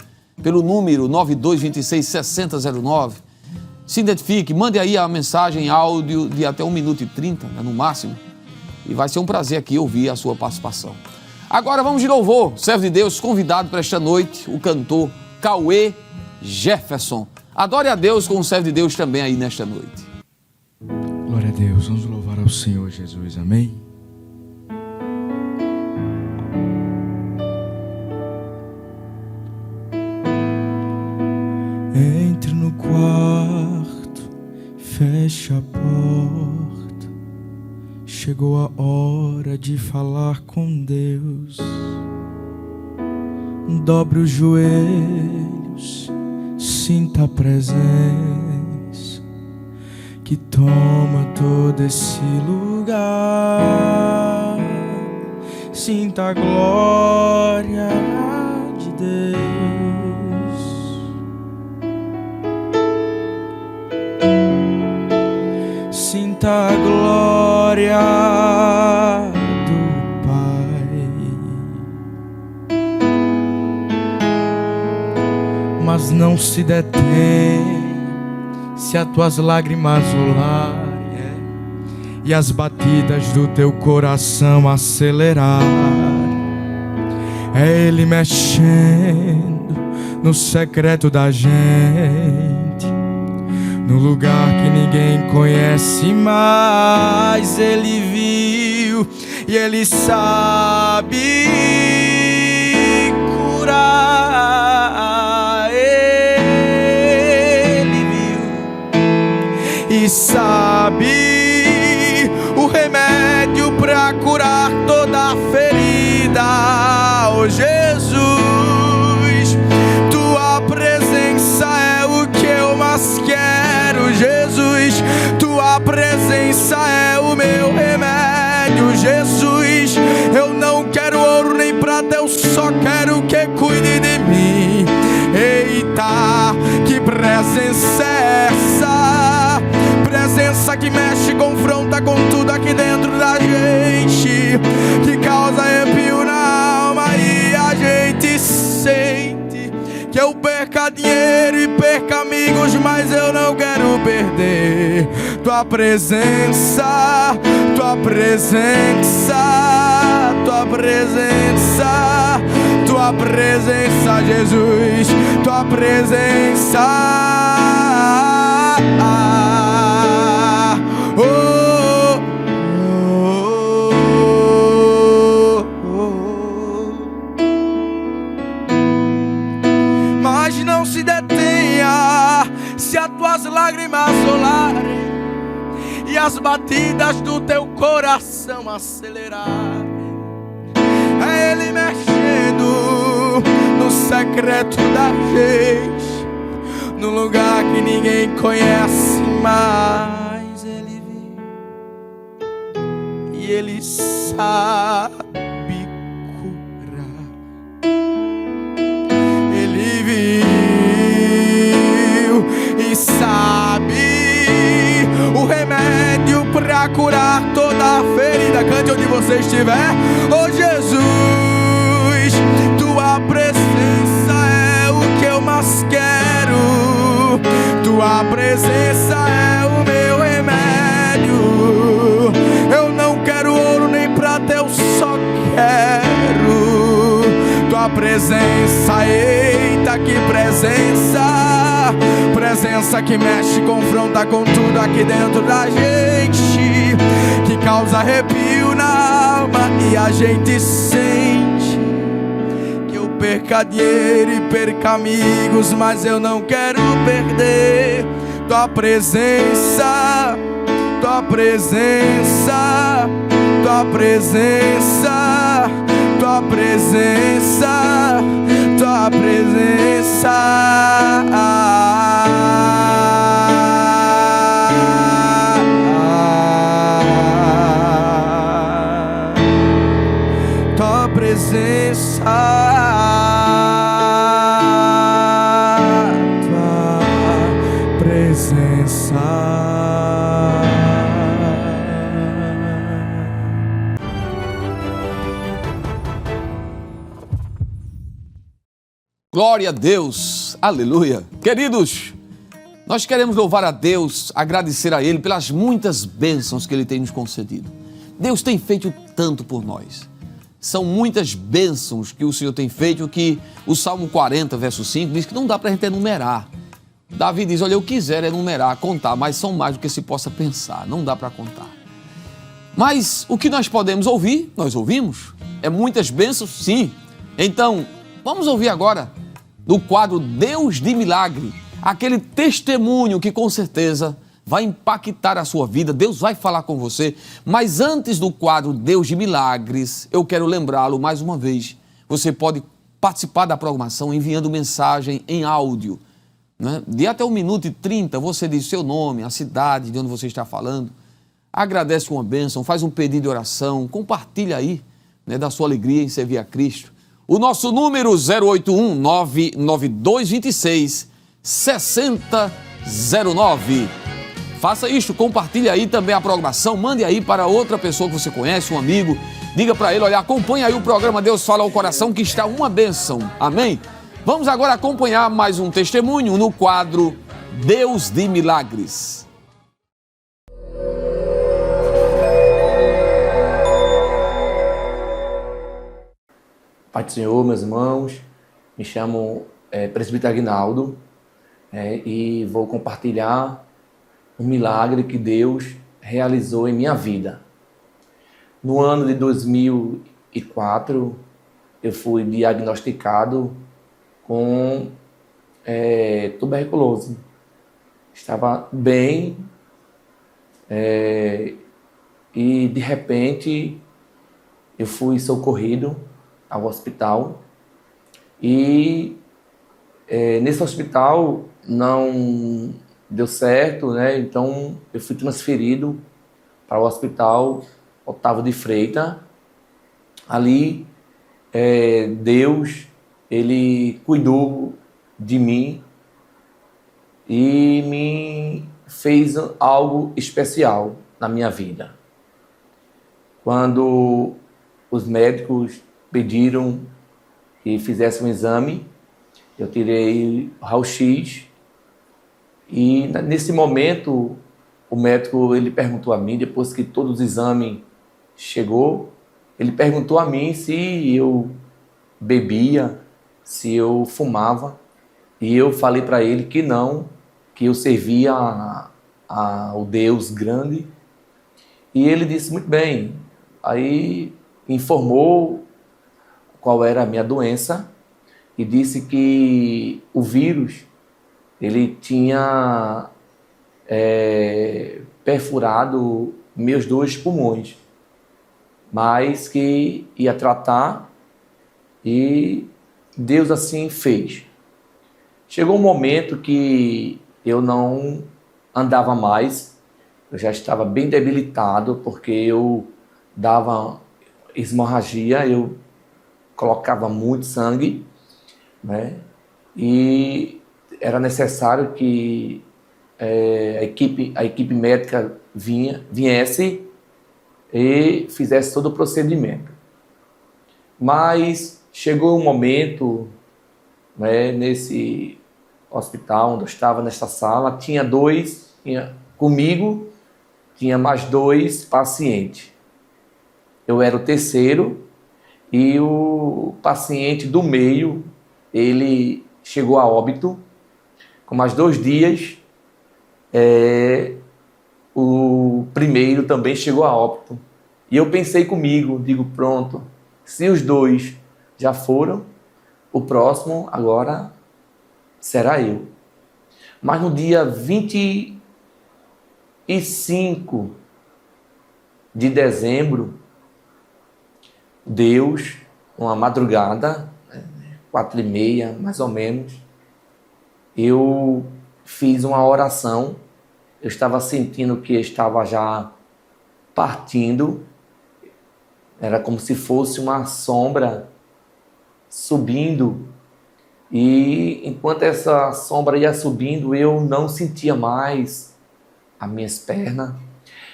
pelo número 9226-6009. Se identifique, mande aí a mensagem em áudio de até 1 minuto e 30, no máximo. E vai ser um prazer aqui ouvir a sua participação. Agora vamos de louvor. Servo de Deus, convidado para esta noite, o cantor Cauê Jefferson. Adore a Deus com o servo de Deus também aí nesta noite. Glória a Deus, vamos louvar ao Senhor Jesus, amém? Entre no quarto, fecha a porta. Chegou a hora de falar com Deus. Dobre os joelhos, sinta a presença que toma todo esse lugar. Sinta a glória de Deus. Sinta a glória do Pai. Mas não se detém se as tuas lágrimas rolarem e as batidas do teu coração acelerar. É Ele mexendo no secreto da gente, no lugar que ninguém conhece, mas Ele viu e Ele sabe curar. Ele viu e sabe o remédio para curar toda a ferida. Oh Jesus, tua presença é o que eu mais quero. Jesus, tua presença é o meu remédio. Jesus, eu não quero ouro nem prata, eu só quero que cuide de mim. Eita, que presença é essa? Presença que mexe, confronta com tudo aqui dentro da gente, que causa arrepio na alma e a gente sente que eu perca dinheiro e perca amigos, mas eu não quero perder tua presença, tua presença, tua presença, tua presença, Jesus, tua presença. Mas não se detenha se as tuas lágrimas rolarem e as batidas do teu coração acelerarem. É Ele mexendo no secreto da gente, no lugar que ninguém conhece, mas Ele viu e Ele sabe curar. Ele viu e sabe o remédio para curar toda a ferida. Cante onde você estiver. Oh Jesus, tua presença é o que eu mais quero. Tua presença é o meu remédio. Eu não quero ouro nem prata, eu só quero tua presença. Eita, que presença! Presença que mexe, confronta com tudo aqui dentro da gente, que causa arrepio na alma e a gente sente que eu perca dinheiro e perca amigos, mas eu não quero perder tua presença, tua presença, tua presença, tua presença, tua presença. Glória a Deus. Aleluia. Queridos, nós queremos louvar a Deus, agradecer a Ele pelas muitas bênçãos que Ele tem nos concedido. Deus tem feito tanto por nós. São muitas bênçãos que o Senhor tem feito, que o Salmo 40, verso 5, diz que não dá para a gente enumerar. Davi diz, olha, eu quiser enumerar, contar, mas são mais do que se possa pensar, não dá para contar. Mas o que nós podemos ouvir, nós ouvimos. É muitas bênçãos, sim. Então, vamos ouvir agora, do quadro Deus de Milagre, aquele testemunho que com certeza vai impactar a sua vida, Deus vai falar com você. Mas antes do quadro Deus de Milagres, eu quero lembrá-lo mais uma vez. Você pode participar da programação enviando mensagem em áudio, né? De até 1 minuto e 30, você diz seu nome, a cidade de onde você está falando, agradece uma bênção, faz um pedido de oração, compartilha aí, né, da sua alegria em servir a Cristo. O nosso número 081 992 26 6009. Faça isso, compartilhe aí também a programação, mande aí para outra pessoa que você conhece, um amigo, diga para ele, olha, acompanha aí o programa Deus Fala ao Coração, que está uma bênção, amém? Vamos agora acompanhar mais um testemunho no quadro Deus de Milagres. Pai do Senhor, meus irmãos, me chamo Presbítero Aguinaldo e vou compartilhar um milagre que Deus realizou em minha vida. No ano de 2004, eu fui diagnosticado com tuberculose. Estava bem e de repente eu fui socorrido ao hospital e nesse hospital não deu certo, né? Então eu fui transferido para o hospital Otávio de Freitas. Ali Deus, Ele cuidou de mim e me fez algo especial na minha vida. Quando os médicos pediram que fizesse um exame, eu tirei raio-x e nesse momento o médico ele perguntou a mim, depois que todos os exames chegou, ele perguntou a mim se eu bebia, se eu fumava, e eu falei para ele que não, que eu servia ao Deus grande, e ele disse muito bem, aí informou qual era a minha doença e disse que o vírus ele tinha perfurado meus 2 pulmões, mas que ia tratar e Deus assim fez. Chegou um momento que eu não andava mais, eu já estava bem debilitado porque eu dava hemorragia, eu colocava muito sangue, né? E era necessário que a equipe médica viesse e fizesse todo o procedimento. Mas chegou um momento, né, nesse hospital onde eu estava, nessa sala, comigo tinha mais 2 pacientes. Eu era o terceiro e o paciente do meio, ele chegou a óbito. Com mais 2 dias, o primeiro também chegou a óbito. E eu pensei comigo, digo, pronto, se os 2 já foram, o próximo agora será eu. Mas no dia 25 de dezembro, Deus, uma madrugada, 4h30 mais ou menos, eu fiz uma oração. Eu estava sentindo que estava já partindo, era como se fosse uma sombra subindo, e enquanto essa sombra ia subindo, eu não sentia mais as minhas pernas.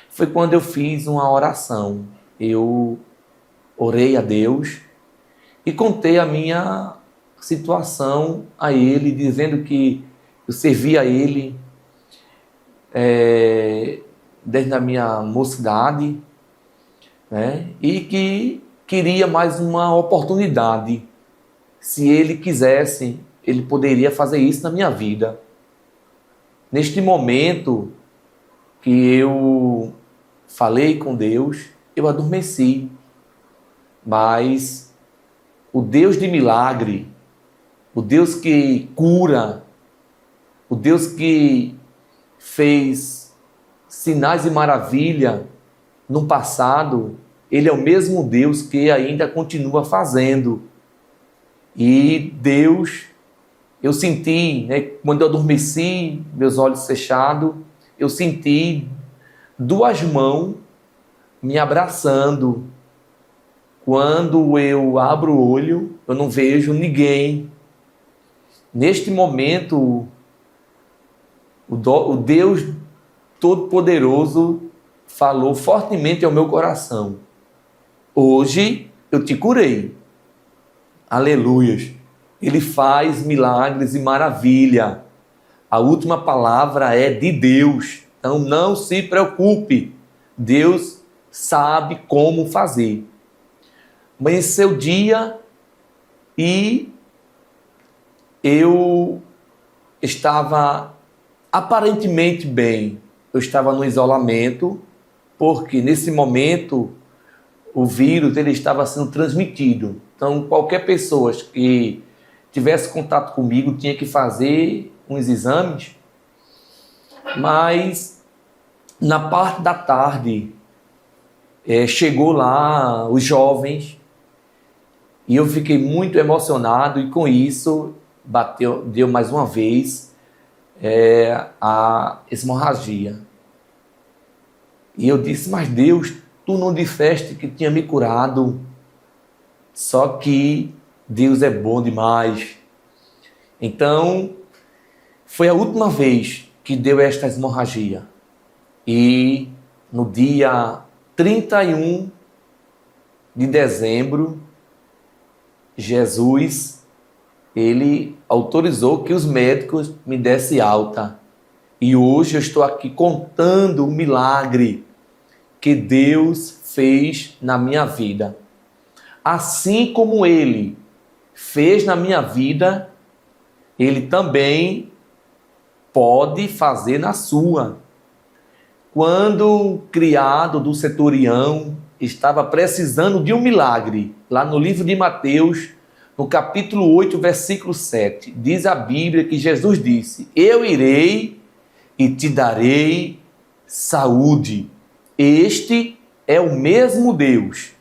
Foi quando eu fiz uma oração. Eu orei a Deus e contei a minha situação a ele, dizendo que eu servia a ele desde a minha mocidade, né? E que queria mais uma oportunidade. Se ele quisesse, ele poderia fazer isso na minha vida. Neste momento que eu falei com Deus, eu adormeci. Mas o Deus de milagre, o Deus que cura, o Deus que fez sinais e maravilha no passado, Ele é o mesmo Deus que ainda continua fazendo. E Deus, eu senti, né, quando eu adormeci, meus olhos fechados, eu senti duas mãos me abraçando. Quando eu abro o olho, eu não vejo ninguém. Neste momento, o Deus Todo-Poderoso falou fortemente ao meu coração: hoje eu te curei. Aleluias. Ele faz milagres e maravilha. A última palavra é de Deus. Então não se preocupe. Deus sabe como fazer. Amanheceu o dia e eu estava aparentemente bem. Eu estava no isolamento, porque nesse momento o vírus ele estava sendo transmitido. Então qualquer pessoa que tivesse contato comigo tinha que fazer uns exames. Mas na parte da tarde chegou lá os jovens e eu fiquei muito emocionado, e com isso deu mais uma vez a hemorragia. E eu disse: mas Deus, tu não disseste que tinha me curado? Só que Deus é bom demais. Então, foi a última vez que deu esta hemorragia. E no dia 31 de dezembro, Jesus, ele autorizou que os médicos me dessem alta. E hoje eu estou aqui contando o milagre que Deus fez na minha vida. Assim como Ele fez na minha vida, Ele também pode fazer na sua. Quando o criado do centurião estava precisando de um milagre, lá no livro de Mateus, no capítulo 8, versículo 7, diz a Bíblia que Jesus disse: eu irei e te darei saúde. Este é o mesmo Deus.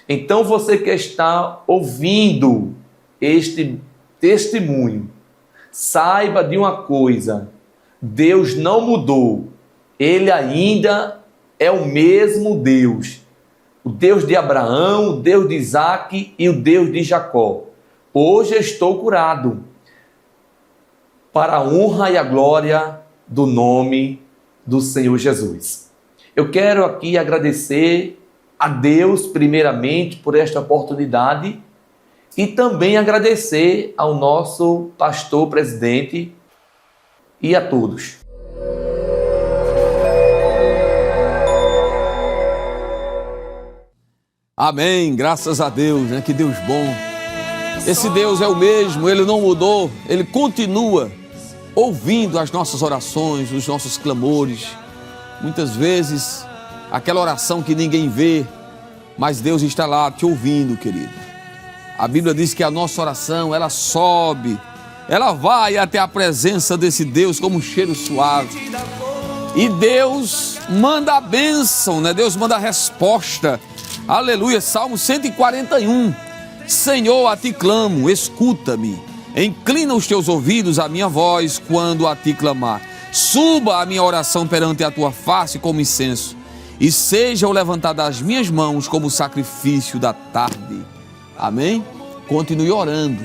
Então você que está ouvindo este testemunho, saiba de uma coisa: Deus não mudou. Ele ainda é o mesmo Deus. O Deus de Abraão, o Deus de Isaac e o Deus de Jacó. Hoje estou curado, para a honra e a glória do nome do Senhor Jesus. Eu quero aqui agradecer a Deus primeiramente por esta oportunidade e também agradecer ao nosso pastor presidente e a todos. Amém, graças a Deus, né? Que Deus bom. Esse Deus é o mesmo, Ele não mudou, Ele continua ouvindo as nossas orações, os nossos clamores. Muitas vezes, aquela oração que ninguém vê, mas Deus está lá te ouvindo, querido. A Bíblia diz que a nossa oração, ela sobe, ela vai até a presença desse Deus como um cheiro suave. E Deus manda a bênção, né? Deus manda a resposta. Aleluia, Salmo 141. Senhor, a ti clamo, escuta-me. Inclina os teus ouvidos à minha voz quando a ti clamar. Suba a minha oração perante a tua face como incenso, e seja o levantar das minhas mãos como sacrifício da tarde. Amém? Continue orando.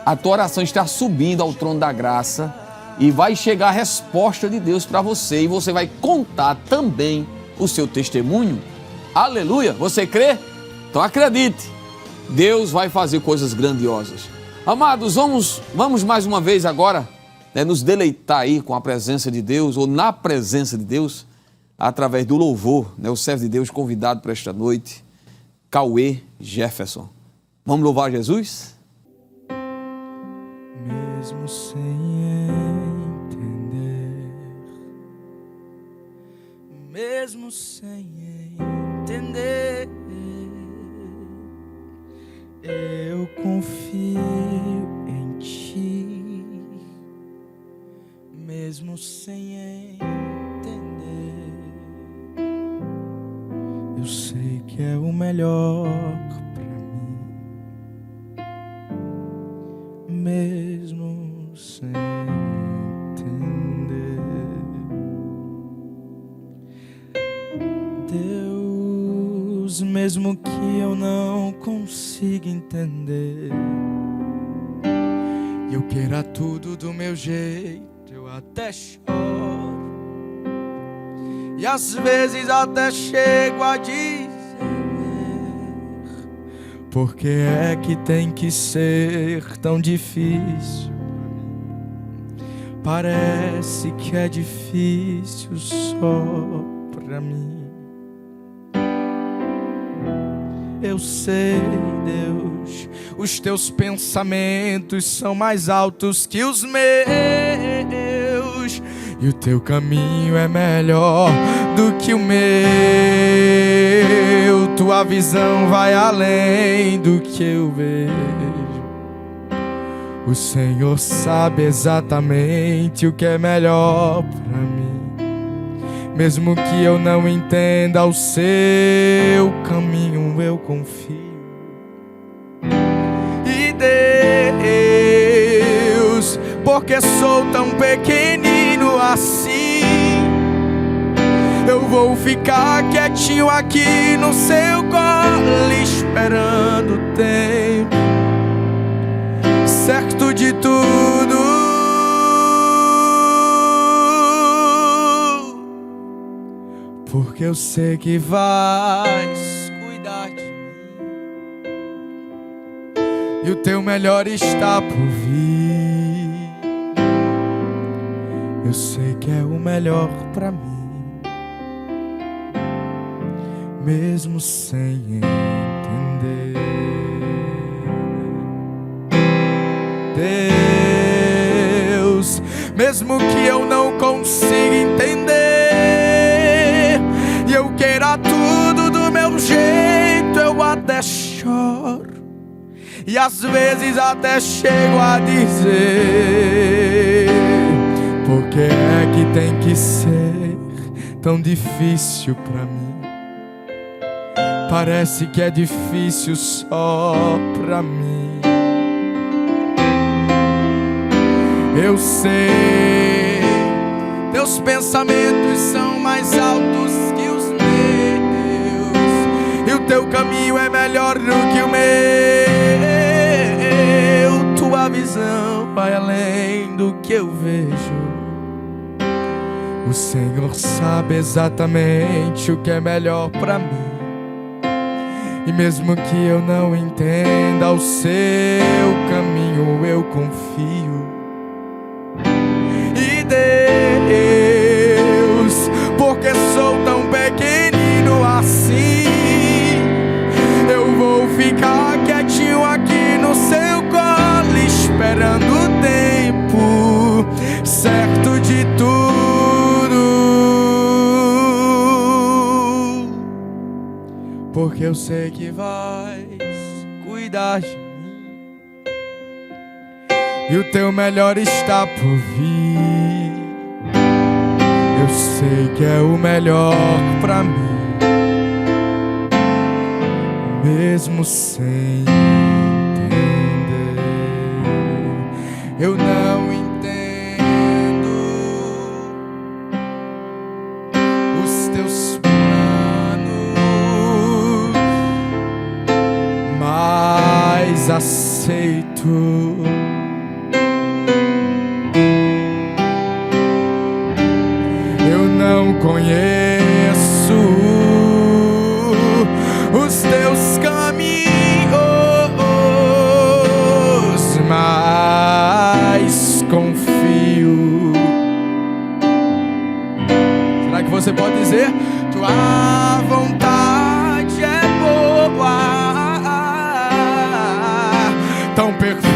A tua oração está subindo ao trono da graça e vai chegar a resposta de Deus para você, e você vai contar também o seu testemunho. Aleluia! Você crê? Então acredite, Deus vai fazer coisas grandiosas. Amados, vamos mais uma vez agora, nos deleitar aí com a presença de Deus, ou na presença de Deus, através do louvor, o servo de Deus convidado para esta noite, Cauê Jefferson. Vamos louvar Jesus? Mesmo sem entender, mesmo sem entender, eu confio em Ti. Mesmo sem entender, eu sei que é o melhor pra mim. Mesmo sem entender, Deus, mesmo que eu não consiga entender, eu queira tudo do meu jeito, eu até choro, e às vezes até chego a dizer: por que é que tem que ser tão difícil? Parece que é difícil só pra mim. Eu sei, Deus, os teus pensamentos são mais altos que os meus, e o teu caminho é melhor do que o meu. Tua visão vai além do que eu vejo. O Senhor sabe exatamente o que é melhor pra mim. Mesmo que eu não entenda o seu caminho, eu confio. E Deus, porque sou tão pequenino assim, eu vou ficar quietinho aqui no seu colo, esperando o tempo certo de tudo. Porque eu sei que vais cuidar de mim, e o teu melhor está por vir. Eu sei que é o melhor pra mim, mesmo sem entender. Deus, mesmo que eu não consiga entender, e eu queira tudo do meu jeito, eu até choro, e às vezes até chego a dizer: por que é que tem que ser tão difícil pra mim? Parece que é difícil só pra mim. Eu sei, teus pensamentos são mais altos que os meus, e o teu caminho é melhor do que o meu. Tua visão vai além do que eu vejo. O Senhor sabe exatamente o que é melhor pra mim. E mesmo que eu não entenda o seu caminho, eu confio. E Deus, porque sou tão pequenino assim, eu vou ficar quietinho aqui no seu colo, esperando o tempo certo de tudo. Porque eu sei que vais cuidar de mim, e o teu melhor está por vir. Eu sei que é o melhor pra mim, mesmo sem entender. Eu não entendo os teus planos, mas aceito. Não conheço os teus caminhos, mas dizer: tua vontade é boa, tão perfeita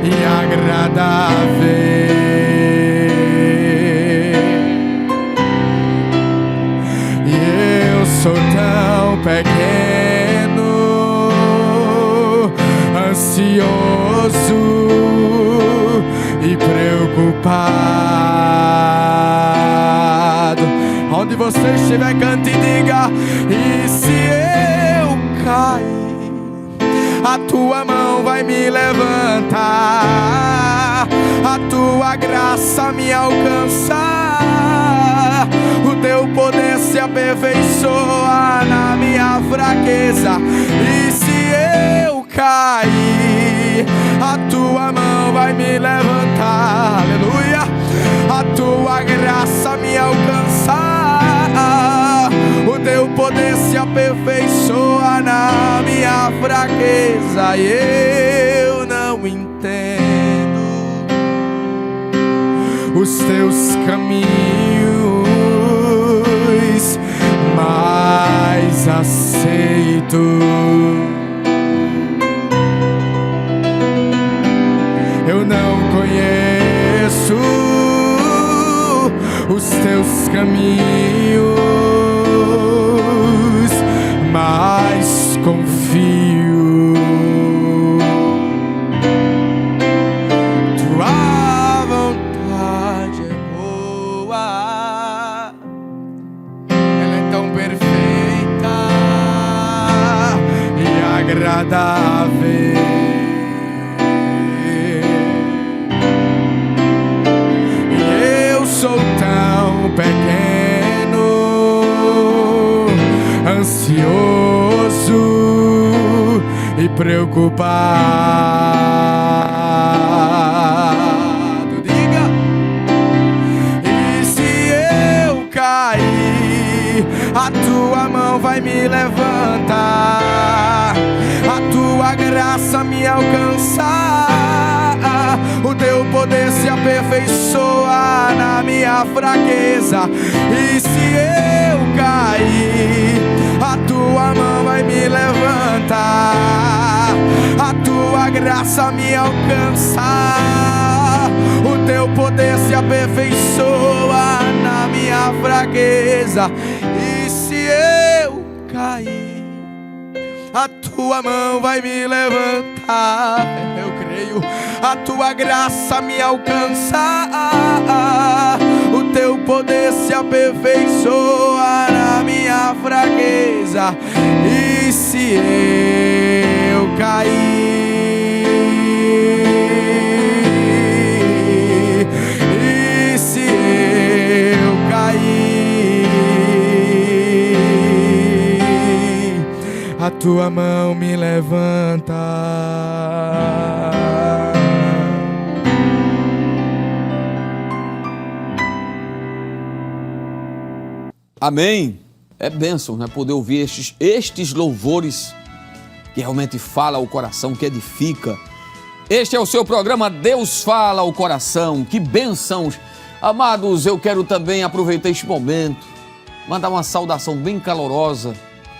e agradável. E eu sou tão pequeno, ansioso e preocupado. Onde você estiver, cante e diga: e se eu cair, a tua mão vai me levantar, a tua graça me alcançar, o teu poder se aperfeiçoa na minha fraqueza. E se eu cair, a tua mão vai me levantar, aleluia, a tua graça me alcançar, o teu poder se aperfeiçoa na minha fraqueza. E eu não entendo os teus caminhos, mas aceito. Eu não conheço os teus caminhos, mas confio. Tua vontade é boa, ela é tão perfeita e agradável. Sou tão pequeno, ansioso e preocupado. Diga: e se eu cair, a tua mão vai me levantar, a tua graça me alcançar, o teu poder se aperfeiçoa na minha fraqueza. E se eu cair, a tua mão vai me levantar, a tua graça me alcançar, o teu poder se aperfeiçoa na minha fraqueza. E se eu cair, a tua mão vai me levantar, eu creio, a tua graça me alcançar, o teu poder se aperfeiçoa na minha fraqueza. E se eu cair, e se eu cair, a tua mão me levanta. Amém. É bênção, né? Poder ouvir estes louvores que realmente fala ao coração, que edifica. Este é o seu programa Deus Fala ao Coração. Que bênçãos. Amados, eu quero também aproveitar este momento, mandar uma saudação bem calorosa,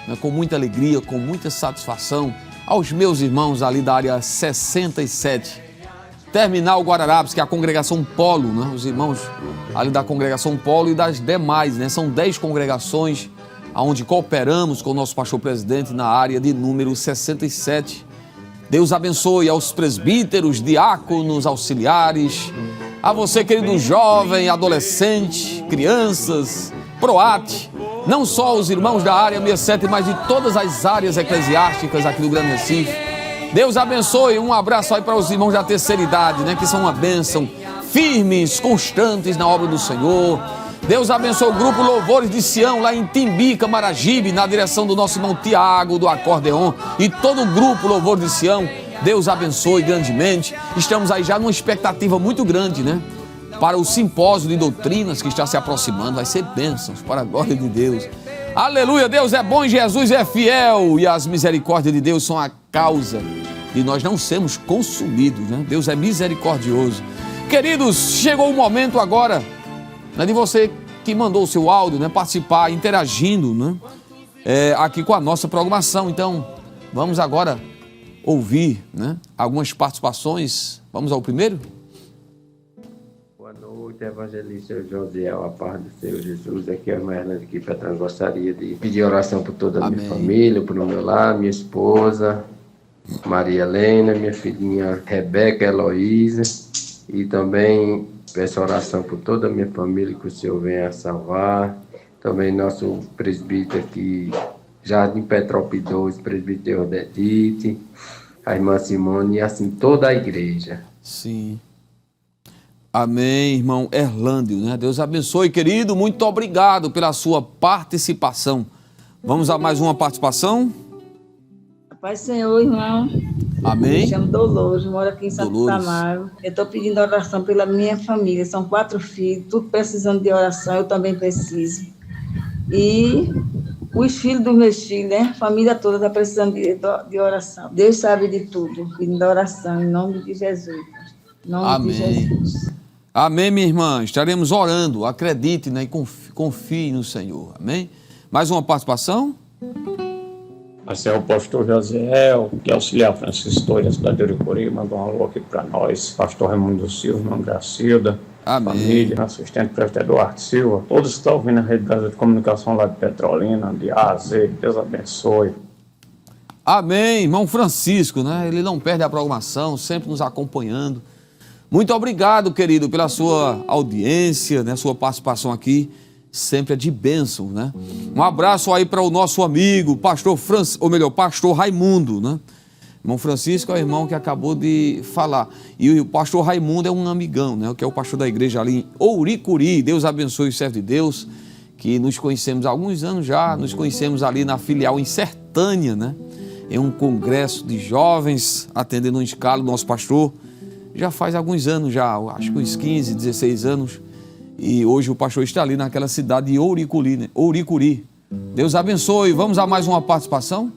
né, com muita alegria, com muita satisfação, aos meus irmãos ali da área 67, Terminal Guararapes, que é a congregação Polo, né, os irmãos ali da congregação Polo e das demais, né, são 10 congregações onde cooperamos com o nosso pastor presidente na área de número 67. Deus abençoe aos presbíteros, diáconos, auxiliares, a você, querido jovem, adolescente, crianças, PROAT, não só os irmãos da área 67, mas de todas as áreas eclesiásticas aqui do Grande Recife. Deus abençoe, um abraço aí para os irmãos da terceira idade, né, que são uma bênção, firmes, constantes na obra do Senhor. Deus abençoe o grupo Louvores de Sião, lá em Timbica, Maragibe, na direção do nosso irmão Tiago, do acordeon, e todo o grupo Louvores de Sião. Deus abençoe grandemente. Estamos aí já numa expectativa muito grande, né? Para o simpósio de doutrinas que está se aproximando. Vai ser bênçãos para a glória de Deus. Aleluia, Deus é bom e Jesus é fiel. E as misericórdias de Deus são a causa de nós não sermos consumidos, né? Deus é misericordioso. Queridos, chegou o momento agora né, de você que mandou o seu áudio, né, participar, interagindo, né, aqui com a nossa programação. Então, vamos agora ouvir, né, algumas participações. Vamos ao primeiro? Boa noite, evangelista Josiel, a paz do Senhor Jesus. Aqui é a irmã Hernandes aqui para trás. Gostaria de pedir oração por toda a minha família, por o meu lar, minha esposa, Maria Helena, minha filhinha Rebeca Heloísa, e também peço oração por toda a minha família, que o Senhor venha salvar. Também nosso presbítero aqui, Jardim Petrópolis, presbítero Odete, a irmã Simone e assim toda a igreja. Sim. Amém, irmão Erlândio, né? Deus abençoe, querido. Muito obrigado pela sua participação. Vamos a mais uma participação? Paz do Senhor, irmão. Amém. Me chamo Dolores, moro aqui em Santo Amaro. Eu estou pedindo oração pela minha família. São 4 filhos, tudo precisando de oração, eu também preciso. E os filhos dos meus filhos, né? A família toda está precisando de oração. Deus sabe de tudo. Pedindo oração, em nome de Jesus. Em nome de Jesus. Amém, minha irmã. Estaremos orando. Acredite, né? E confie no Senhor. Amém? Mais uma participação? Esse é o pastor Josiel, que é auxiliar Francisco da cidade de Uricuri, mandou um alô aqui para nós. Pastor Raimundo Silva, irmã Gracilda, família, assistente prefeito Eduardo Silva, todos que estão ouvindo a Rede Brasil de Comunicação lá de Petrolina, de A a Z, Deus abençoe. Amém, irmão Francisco, né? Ele não perde a programação, sempre nos acompanhando. Muito obrigado, querido, pela sua audiência, né? Sua participação aqui. Sempre é de bênção, né? Um abraço aí para o nosso amigo, pastor Raimundo, né? Irmão Francisco é o irmão que acabou de falar. E o pastor Raimundo é um amigão, né? Que é o pastor da igreja ali em Ouricuri. Deus abençoe o servo de Deus, que nos conhecemos há alguns anos já, nos conhecemos ali na filial em Sertânia, né? Em um congresso de jovens, atendendo um escala do nosso pastor. Já faz alguns anos já, acho que uns 15, 16 anos. E hoje o pastor está ali naquela cidade de Ouricuri, né? Ouricuri. Deus abençoe. Vamos a mais uma participação?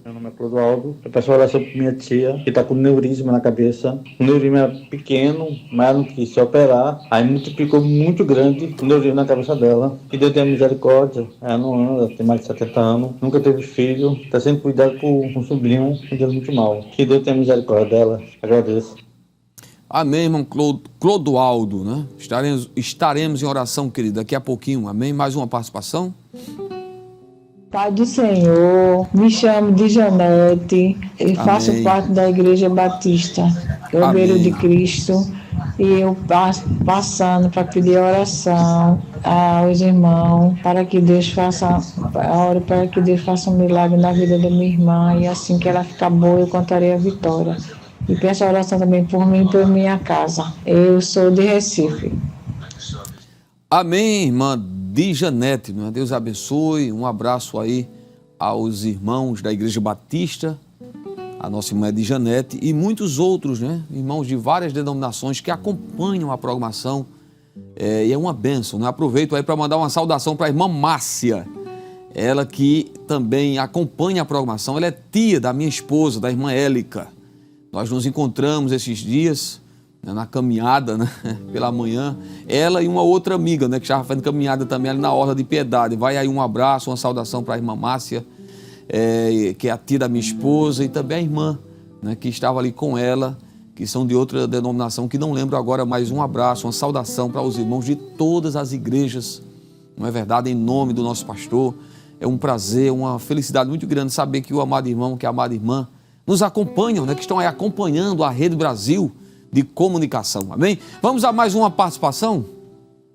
Meu nome é Clodoaldo. Eu peço oração para minha tia, que está com neurisma na cabeça. O neurisma é pequeno, mas ela não quis se operar. Aí multiplicou muito grande o neurisma na cabeça dela. Que Deus tenha misericórdia. Ela não anda, tem mais de 70 anos. Nunca teve filho. Está sendo cuidado por um sobrinho, que deu muito mal. Que Deus tenha misericórdia dela. Agradeço. Amém, irmão Clodoaldo, né? Estaremos em oração, querido, daqui a pouquinho. Amém? Mais uma participação? Pai do Senhor, me chamo de Janete e faço parte da Igreja Batista, Obreiro de Cristo, e eu passando para pedir oração aos irmãos para que Deus faça um milagre na vida da minha irmã, e assim que ela ficar boa eu contarei a vitória. E peço oração também por mim e por minha casa. Eu sou de Recife. Amém, irmã de Janete. Né? Deus abençoe. Um abraço aí aos irmãos da Igreja Batista, a nossa irmã de Janete e muitos outros, né? Irmãos de várias denominações que acompanham a programação. E é uma bênção. Né? Aproveito aí para mandar uma saudação para a irmã Márcia. Ela que também acompanha a programação. Ela é tia da minha esposa, da irmã Élica. Nós nos encontramos esses dias, né, na caminhada, né, pela manhã. Ela e uma outra amiga, né, que estava fazendo caminhada também ali na Orla de Piedade. Vai aí um abraço, uma saudação para a irmã Márcia, que é a tia da minha esposa, e também a irmã, né, que estava ali com ela, que são de outra denominação, que não lembro agora, mas um abraço, uma saudação para os irmãos de todas as igrejas. Não é verdade? Em nome do nosso pastor. É um prazer, uma felicidade muito grande saber que o amado irmão, que a amada irmã, nos acompanham, né, que estão aí acompanhando a Rede Brasil de Comunicação. Amém? Vamos a mais uma participação?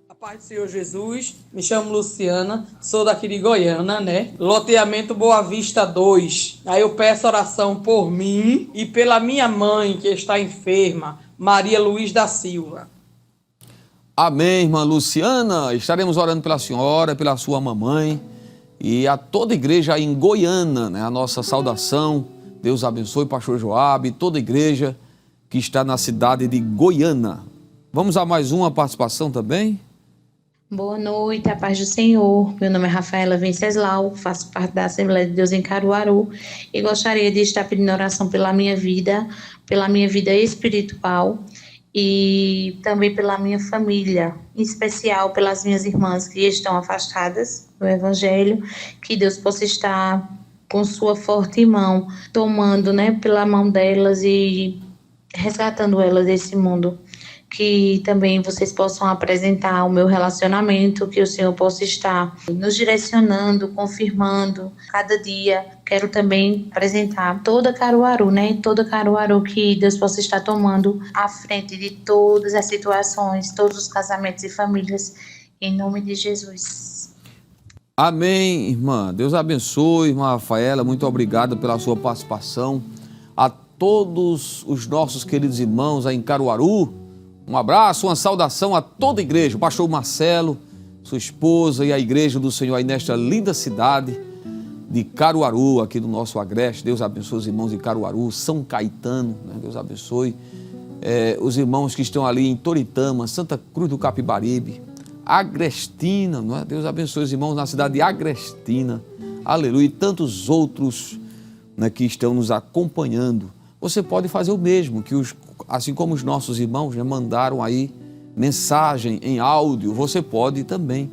A paz do Senhor Jesus, me chamo Luciana, sou daqui de Goiânia, né? Loteamento Boa Vista 2. Aí eu peço oração por mim e pela minha mãe, que está enferma, Maria Luiz da Silva. Amém, irmã Luciana. Estaremos orando pela senhora, pela sua mamãe e a toda a igreja aí em Goiânia, né? A nossa saudação. Deus abençoe, pastor Joabe, toda a igreja que está na cidade de Goiânia. Vamos a mais uma participação também? Boa noite, a paz do Senhor. Meu nome é Rafaela Venceslau, faço parte da Assembleia de Deus em Caruaru e gostaria de estar pedindo oração pela minha vida espiritual e também pela minha família, em especial pelas minhas irmãs que estão afastadas do Evangelho, que Deus possa estar com sua forte mão, tomando, pela mão delas e resgatando elas desse mundo. Que também vocês possam apresentar o meu relacionamento, que o Senhor possa estar nos direcionando, confirmando cada dia. Quero também apresentar toda Caruaru, Toda Caruaru, que Deus possa estar tomando à frente de todas as situações, todos os casamentos e famílias, em nome de Jesus. Amém, irmã. Deus abençoe, irmã Rafaela. Muito obrigado pela sua participação. A todos os nossos queridos irmãos aí em Caruaru, um abraço, uma saudação a toda a igreja, o pastor Marcelo, sua esposa e a igreja do Senhor aí nesta linda cidade de Caruaru, aqui do nosso Agreste. Deus abençoe os irmãos de Caruaru, São Caetano, Deus abençoe os irmãos que estão ali em Toritama, Santa Cruz do Capibaribe, Agrestina, Deus abençoe os irmãos na cidade de Agrestina, aleluia, e tantos outros que estão nos acompanhando. Você pode fazer o mesmo, assim como os nossos irmãos mandaram aí mensagem em áudio, você pode também,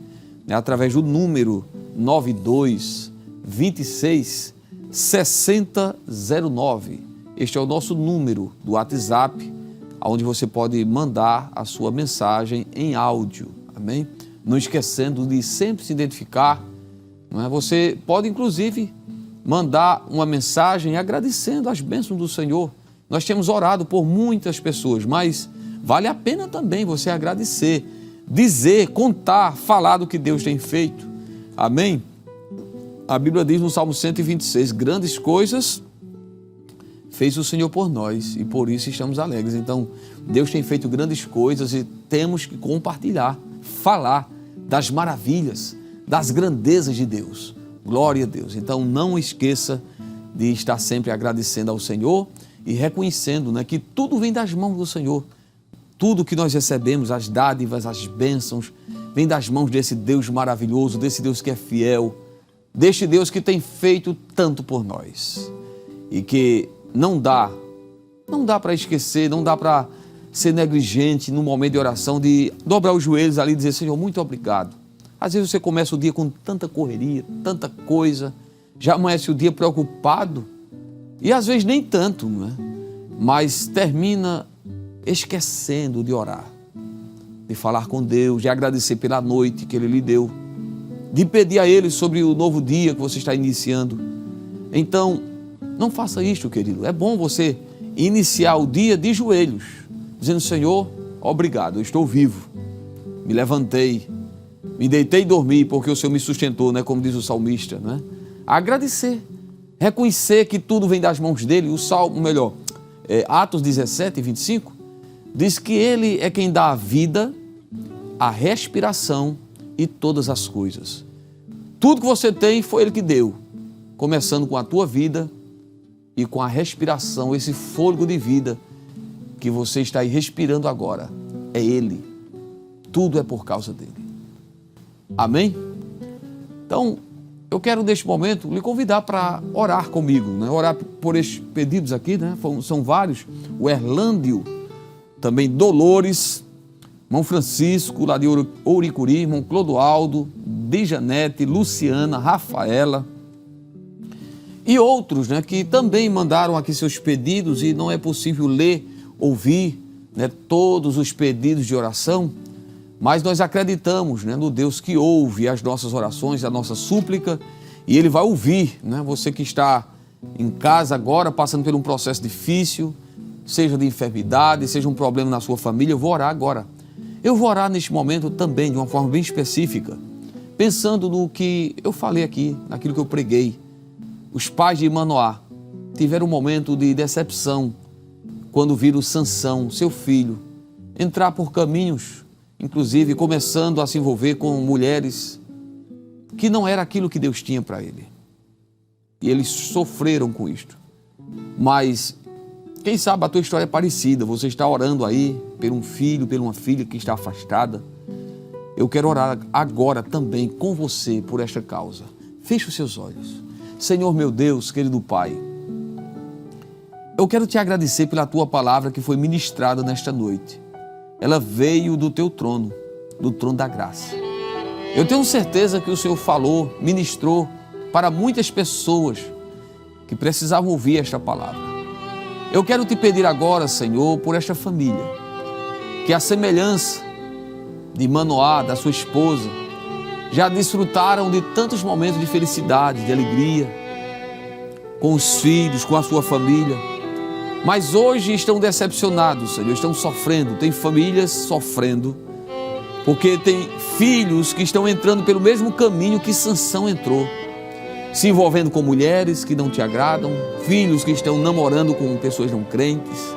através do número 92 26 6009. Este é o nosso número do WhatsApp, onde você pode mandar a sua mensagem em áudio, amém? Não esquecendo de sempre se identificar, Você pode inclusive mandar uma mensagem agradecendo as bênçãos do Senhor. Nós temos orado por muitas pessoas, mas vale a pena também você agradecer, dizer, contar, falar do que Deus tem feito. Amém? A Bíblia diz no Salmo 126, grandes coisas fez o Senhor por nós e por isso estamos alegres. Então, Deus tem feito grandes coisas e temos que compartilhar, falar das maravilhas, das grandezas de Deus. Glória a Deus. Então, não esqueça de estar sempre agradecendo ao Senhor e reconhecendo que tudo vem das mãos do Senhor. Tudo que nós recebemos, as dádivas, as bênçãos, vem das mãos desse Deus maravilhoso, desse Deus que é fiel, deste Deus que tem feito tanto por nós. E que não dá para esquecer, não dá para ser negligente no momento de oração, de dobrar os joelhos ali e dizer, Senhor, muito obrigado. Às vezes você começa o dia com tanta correria, tanta coisa, já amanhece o dia preocupado, e às vezes nem tanto, mas termina esquecendo de orar, de falar com Deus, de agradecer pela noite que Ele lhe deu, de pedir a Ele sobre o novo dia que você está iniciando. Então, não faça isto, querido. É bom você iniciar o dia de joelhos, dizendo, Senhor, obrigado, eu estou vivo, me levantei, me deitei e dormi porque o Senhor me sustentou, como diz o salmista, Agradecer, reconhecer que tudo vem das mãos dele. O salmo, Atos 17, 25, diz que Ele é quem dá a vida, a respiração e todas as coisas. Tudo que você tem foi Ele que deu, começando com a tua vida e com a respiração, esse fôlego de vida que você está aí respirando agora. É Ele. Tudo é por causa dele. Amém? Então, eu quero neste momento lhe convidar para orar comigo, orar por estes pedidos aqui, são vários. O Erlândio, também Dolores, irmão Francisco, lá de Ouricuri, irmão Clodoaldo, Dejanete, Luciana, Rafaela e outros, que também mandaram aqui seus pedidos e não é possível ler, ouvir, todos os pedidos de oração. Mas nós acreditamos no Deus que ouve as nossas orações, a nossa súplica, e Ele vai ouvir. Você que está em casa agora, passando por um processo difícil, seja de enfermidade, seja um problema na sua família, eu vou orar agora. Eu vou orar neste momento também, de uma forma bem específica, pensando no que eu falei aqui, naquilo que eu preguei. Os pais de Manoá tiveram um momento de decepção quando viram Sansão, seu filho, entrar por caminhos, inclusive começando a se envolver com mulheres que não era aquilo que Deus tinha para ele. E eles sofreram com isto. Mas, quem sabe a tua história é parecida, você está orando aí por um filho, por uma filha que está afastada. Eu quero orar agora também com você por esta causa. Feche os seus olhos. Senhor meu Deus, querido Pai, eu quero te agradecer pela tua palavra que foi ministrada nesta noite. ela veio do teu trono, do trono da graça. Eu tenho certeza que o Senhor falou, ministrou para muitas pessoas que precisavam ouvir esta palavra. Eu quero te pedir agora, Senhor, por esta família, que a semelhança de Manoá, da sua esposa, já desfrutaram de tantos momentos de felicidade, de alegria, com os filhos, com a sua família, mas hoje estão decepcionados, Senhor, estão sofrendo, tem famílias sofrendo, porque tem filhos que estão entrando pelo mesmo caminho que Sansão entrou, se envolvendo com mulheres que não te agradam, filhos que estão namorando com pessoas não crentes,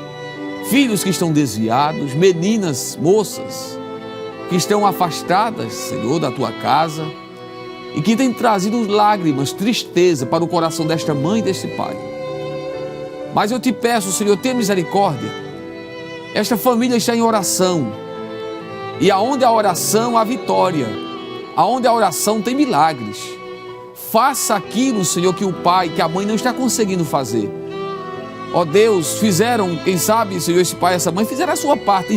filhos que estão desviados, meninas, moças, que estão afastadas, Senhor, da tua casa e que têm trazido lágrimas, tristeza para o coração desta mãe e deste pai. Mas eu te peço, Senhor, tenha misericórdia. Esta família está em oração e aonde há oração, há vitória. Aonde há oração, tem milagres. Faça aquilo, Senhor, que o pai, que a mãe não está conseguindo fazer. Ó Deus, fizeram, quem sabe, Senhor, esse pai e essa mãe fizeram a sua parte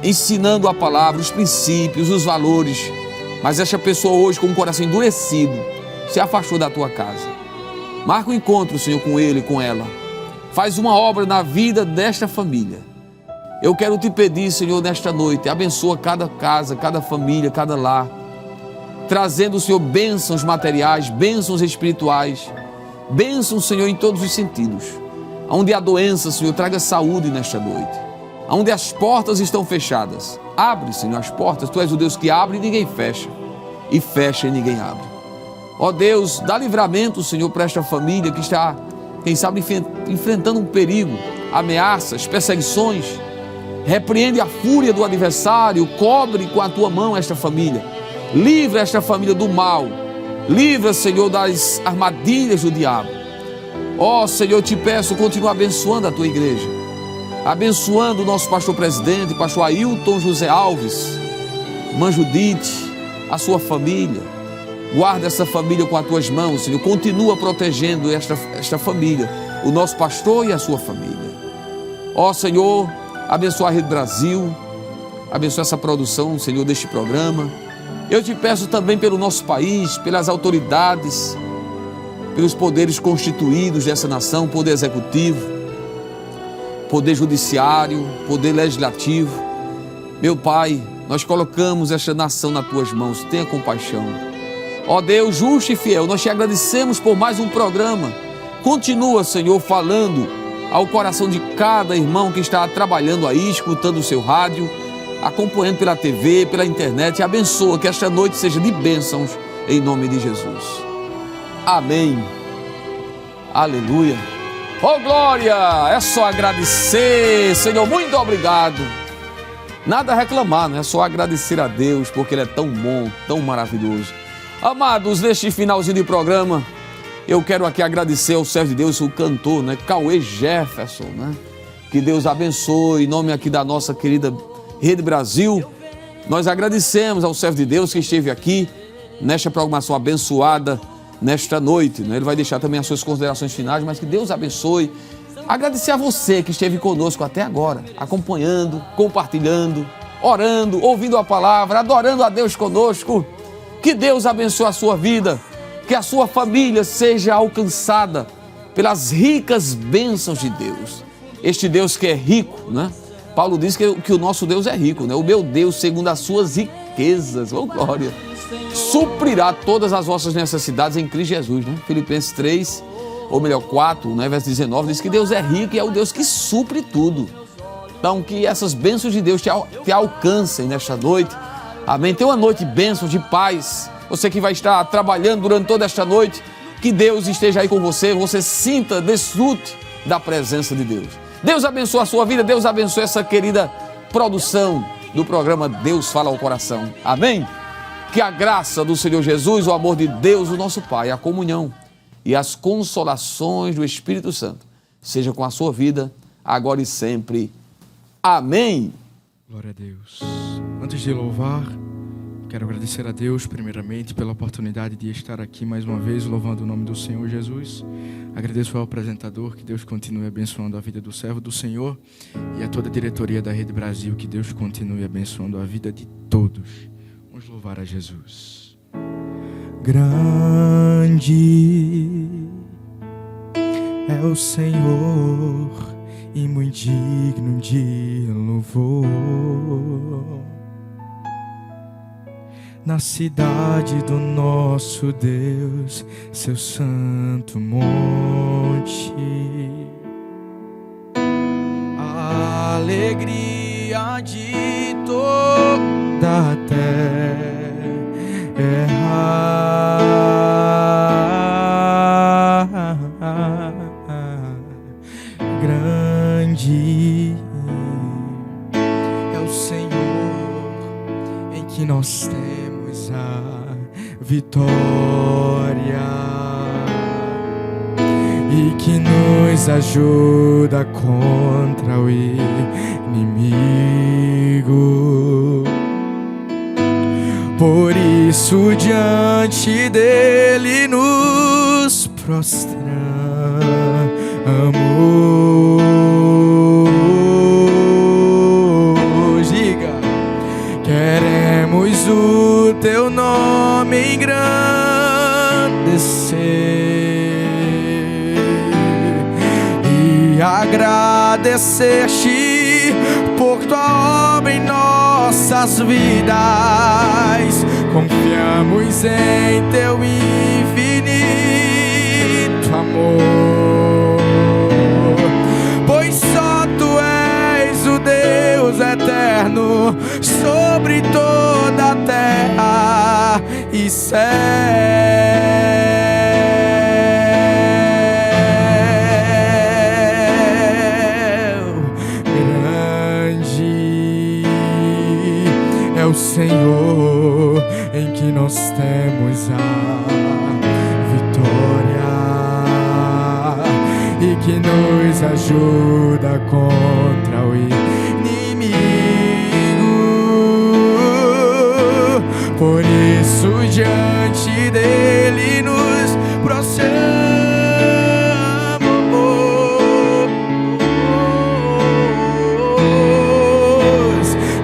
ensinando a palavra, os princípios, os valores. Mas esta pessoa hoje, com o coração endurecido, se afastou da tua casa. Marca o encontro, Senhor, com ele e com ela. Faz uma obra na vida desta família. Eu quero te pedir, Senhor, nesta noite, abençoa cada casa, cada família, cada lar, trazendo, Senhor, bênçãos materiais, bênçãos espirituais, bênçãos, Senhor, em todos os sentidos. Onde há doença, Senhor, traga saúde nesta noite. Onde as portas estão fechadas, abre, Senhor, as portas. Tu és o Deus que abre e ninguém fecha, e fecha e ninguém abre. Ó Deus, dá livramento, Senhor, para esta família que está, quem sabe, enfrentando um perigo, ameaças, perseguições. Repreende a fúria do adversário, cobre com a tua mão esta família. Livra esta família do mal. Livra, Senhor, das armadilhas do diabo. Ó Senhor, eu te peço, continua abençoando a tua igreja. Abençoando o nosso pastor presidente, pastor Ailton José Alves, irmã Judite, a sua família. Guarda essa família com as tuas mãos, Senhor. Continua protegendo esta família, o nosso pastor e a sua família. Ó Senhor, abençoa a Rede Brasil, abençoa essa produção, Senhor, deste programa. Eu te peço também pelo nosso país, pelas autoridades, pelos poderes constituídos dessa nação, poder executivo, poder judiciário, poder legislativo. Meu Pai, nós colocamos esta nação nas tuas mãos, tenha compaixão. Ó Deus, justo e fiel, nós te agradecemos por mais um programa. Continua, Senhor, falando ao coração de cada irmão que está trabalhando aí, escutando o seu rádio, acompanhando pela TV, pela internet. Abençoa que esta noite seja de bênçãos, em nome de Jesus. Amém. Aleluia. Oh glória, é só agradecer, Senhor, muito obrigado. Nada a reclamar, não é só agradecer a Deus, porque Ele é tão bom, tão maravilhoso. Amados, neste finalzinho de programa, eu quero aqui agradecer ao servo de Deus, o cantor, né, Cauê Jefferson, né? Que Deus abençoe, em nome aqui da nossa querida Rede Brasil. Nós agradecemos ao servo de Deus que esteve aqui nesta programação abençoada nesta noite, né? Ele vai deixar também as suas considerações finais, mas que Deus abençoe. Agradecer a você que esteve conosco até agora, acompanhando, compartilhando, orando, ouvindo a palavra, adorando a Deus conosco. Que Deus abençoe a sua vida, que a sua família seja alcançada pelas ricas bênçãos de Deus. Este Deus que é rico, né? Paulo diz que o nosso Deus é rico, né? O meu Deus, segundo as suas riquezas, oh glória, suprirá todas as vossas necessidades em Cristo Jesus, né? Filipenses 3, ou melhor 4, né? Verso 19, diz que Deus é rico e é o Deus que supre tudo. Então, que essas bênçãos de Deus te alcancem nesta noite. Amém? Tenha uma noite de bênçãos, de paz. Você que vai estar trabalhando durante toda esta noite, que Deus esteja aí com você, você sinta, desfrute da presença de Deus. Deus abençoe a sua vida, Deus abençoe essa querida produção do programa Deus Fala ao Coração. Amém? Que a graça do Senhor Jesus, o amor de Deus, o nosso Pai, a comunhão e as consolações do Espírito Santo seja com a sua vida, agora e sempre. Amém. Glória a Deus. Antes de louvar, Quero agradecer a Deus, primeiramente, pela oportunidade de estar aqui mais uma vez, louvando o nome do Senhor Jesus. Agradeço ao apresentador, que Deus continue abençoando a vida do servo do Senhor, e a toda a diretoria da Rede Brasil, que Deus continue abençoando a vida de todos. Vamos louvar a Jesus. Grande é o Senhor e muito digno de louvor. Na cidade do nosso Deus, seu santo monte, a alegria de toda a terra. Grande é o Senhor em que nós temos a vitória e que nos ajuda contra o inimigo. Por isso diante dele nos prostramos, diga, queremos o teu nome engrandecer e agradecer-te por tua obra em nossas vidas. Confiamos em teu infinito amor, pois só tu és o Deus eterno sobre toda a terra e céu. Grande é o Senhor em que nós temos a vitória e que nos ajuda contra o inimigo. Por isso diante dele nos prostramos,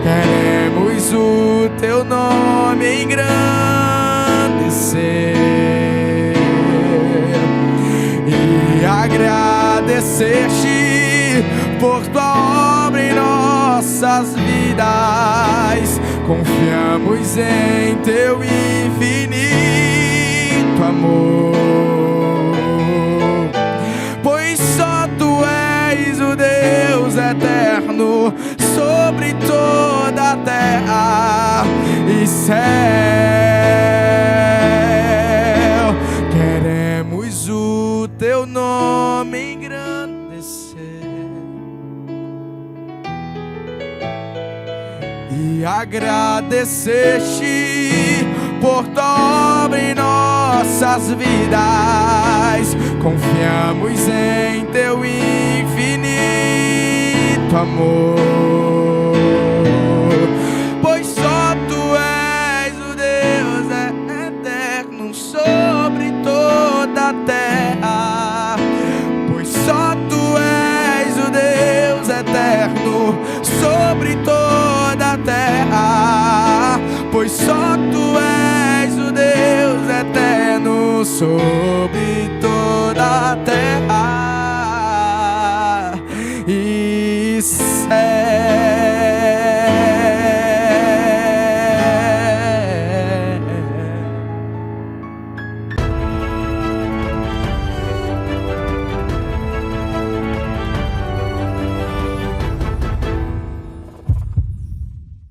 queremos o teu nome engrandecer e agradecer-te por tua obra em nossas vidas. Confiamos em teu infinito amor, pois só tu és o Deus eterno sobre toda a terra e céu. Queremos o teu nome engrandecer e agradecer-te por tua obra em nossas vidas. Confiamos em teu infinito amor, pois só tu és o Deus eterno sobre toda a terra. Pois só tu és o Deus eterno sobre toda a terra. Pois só tu és o Deus eterno sobre toda a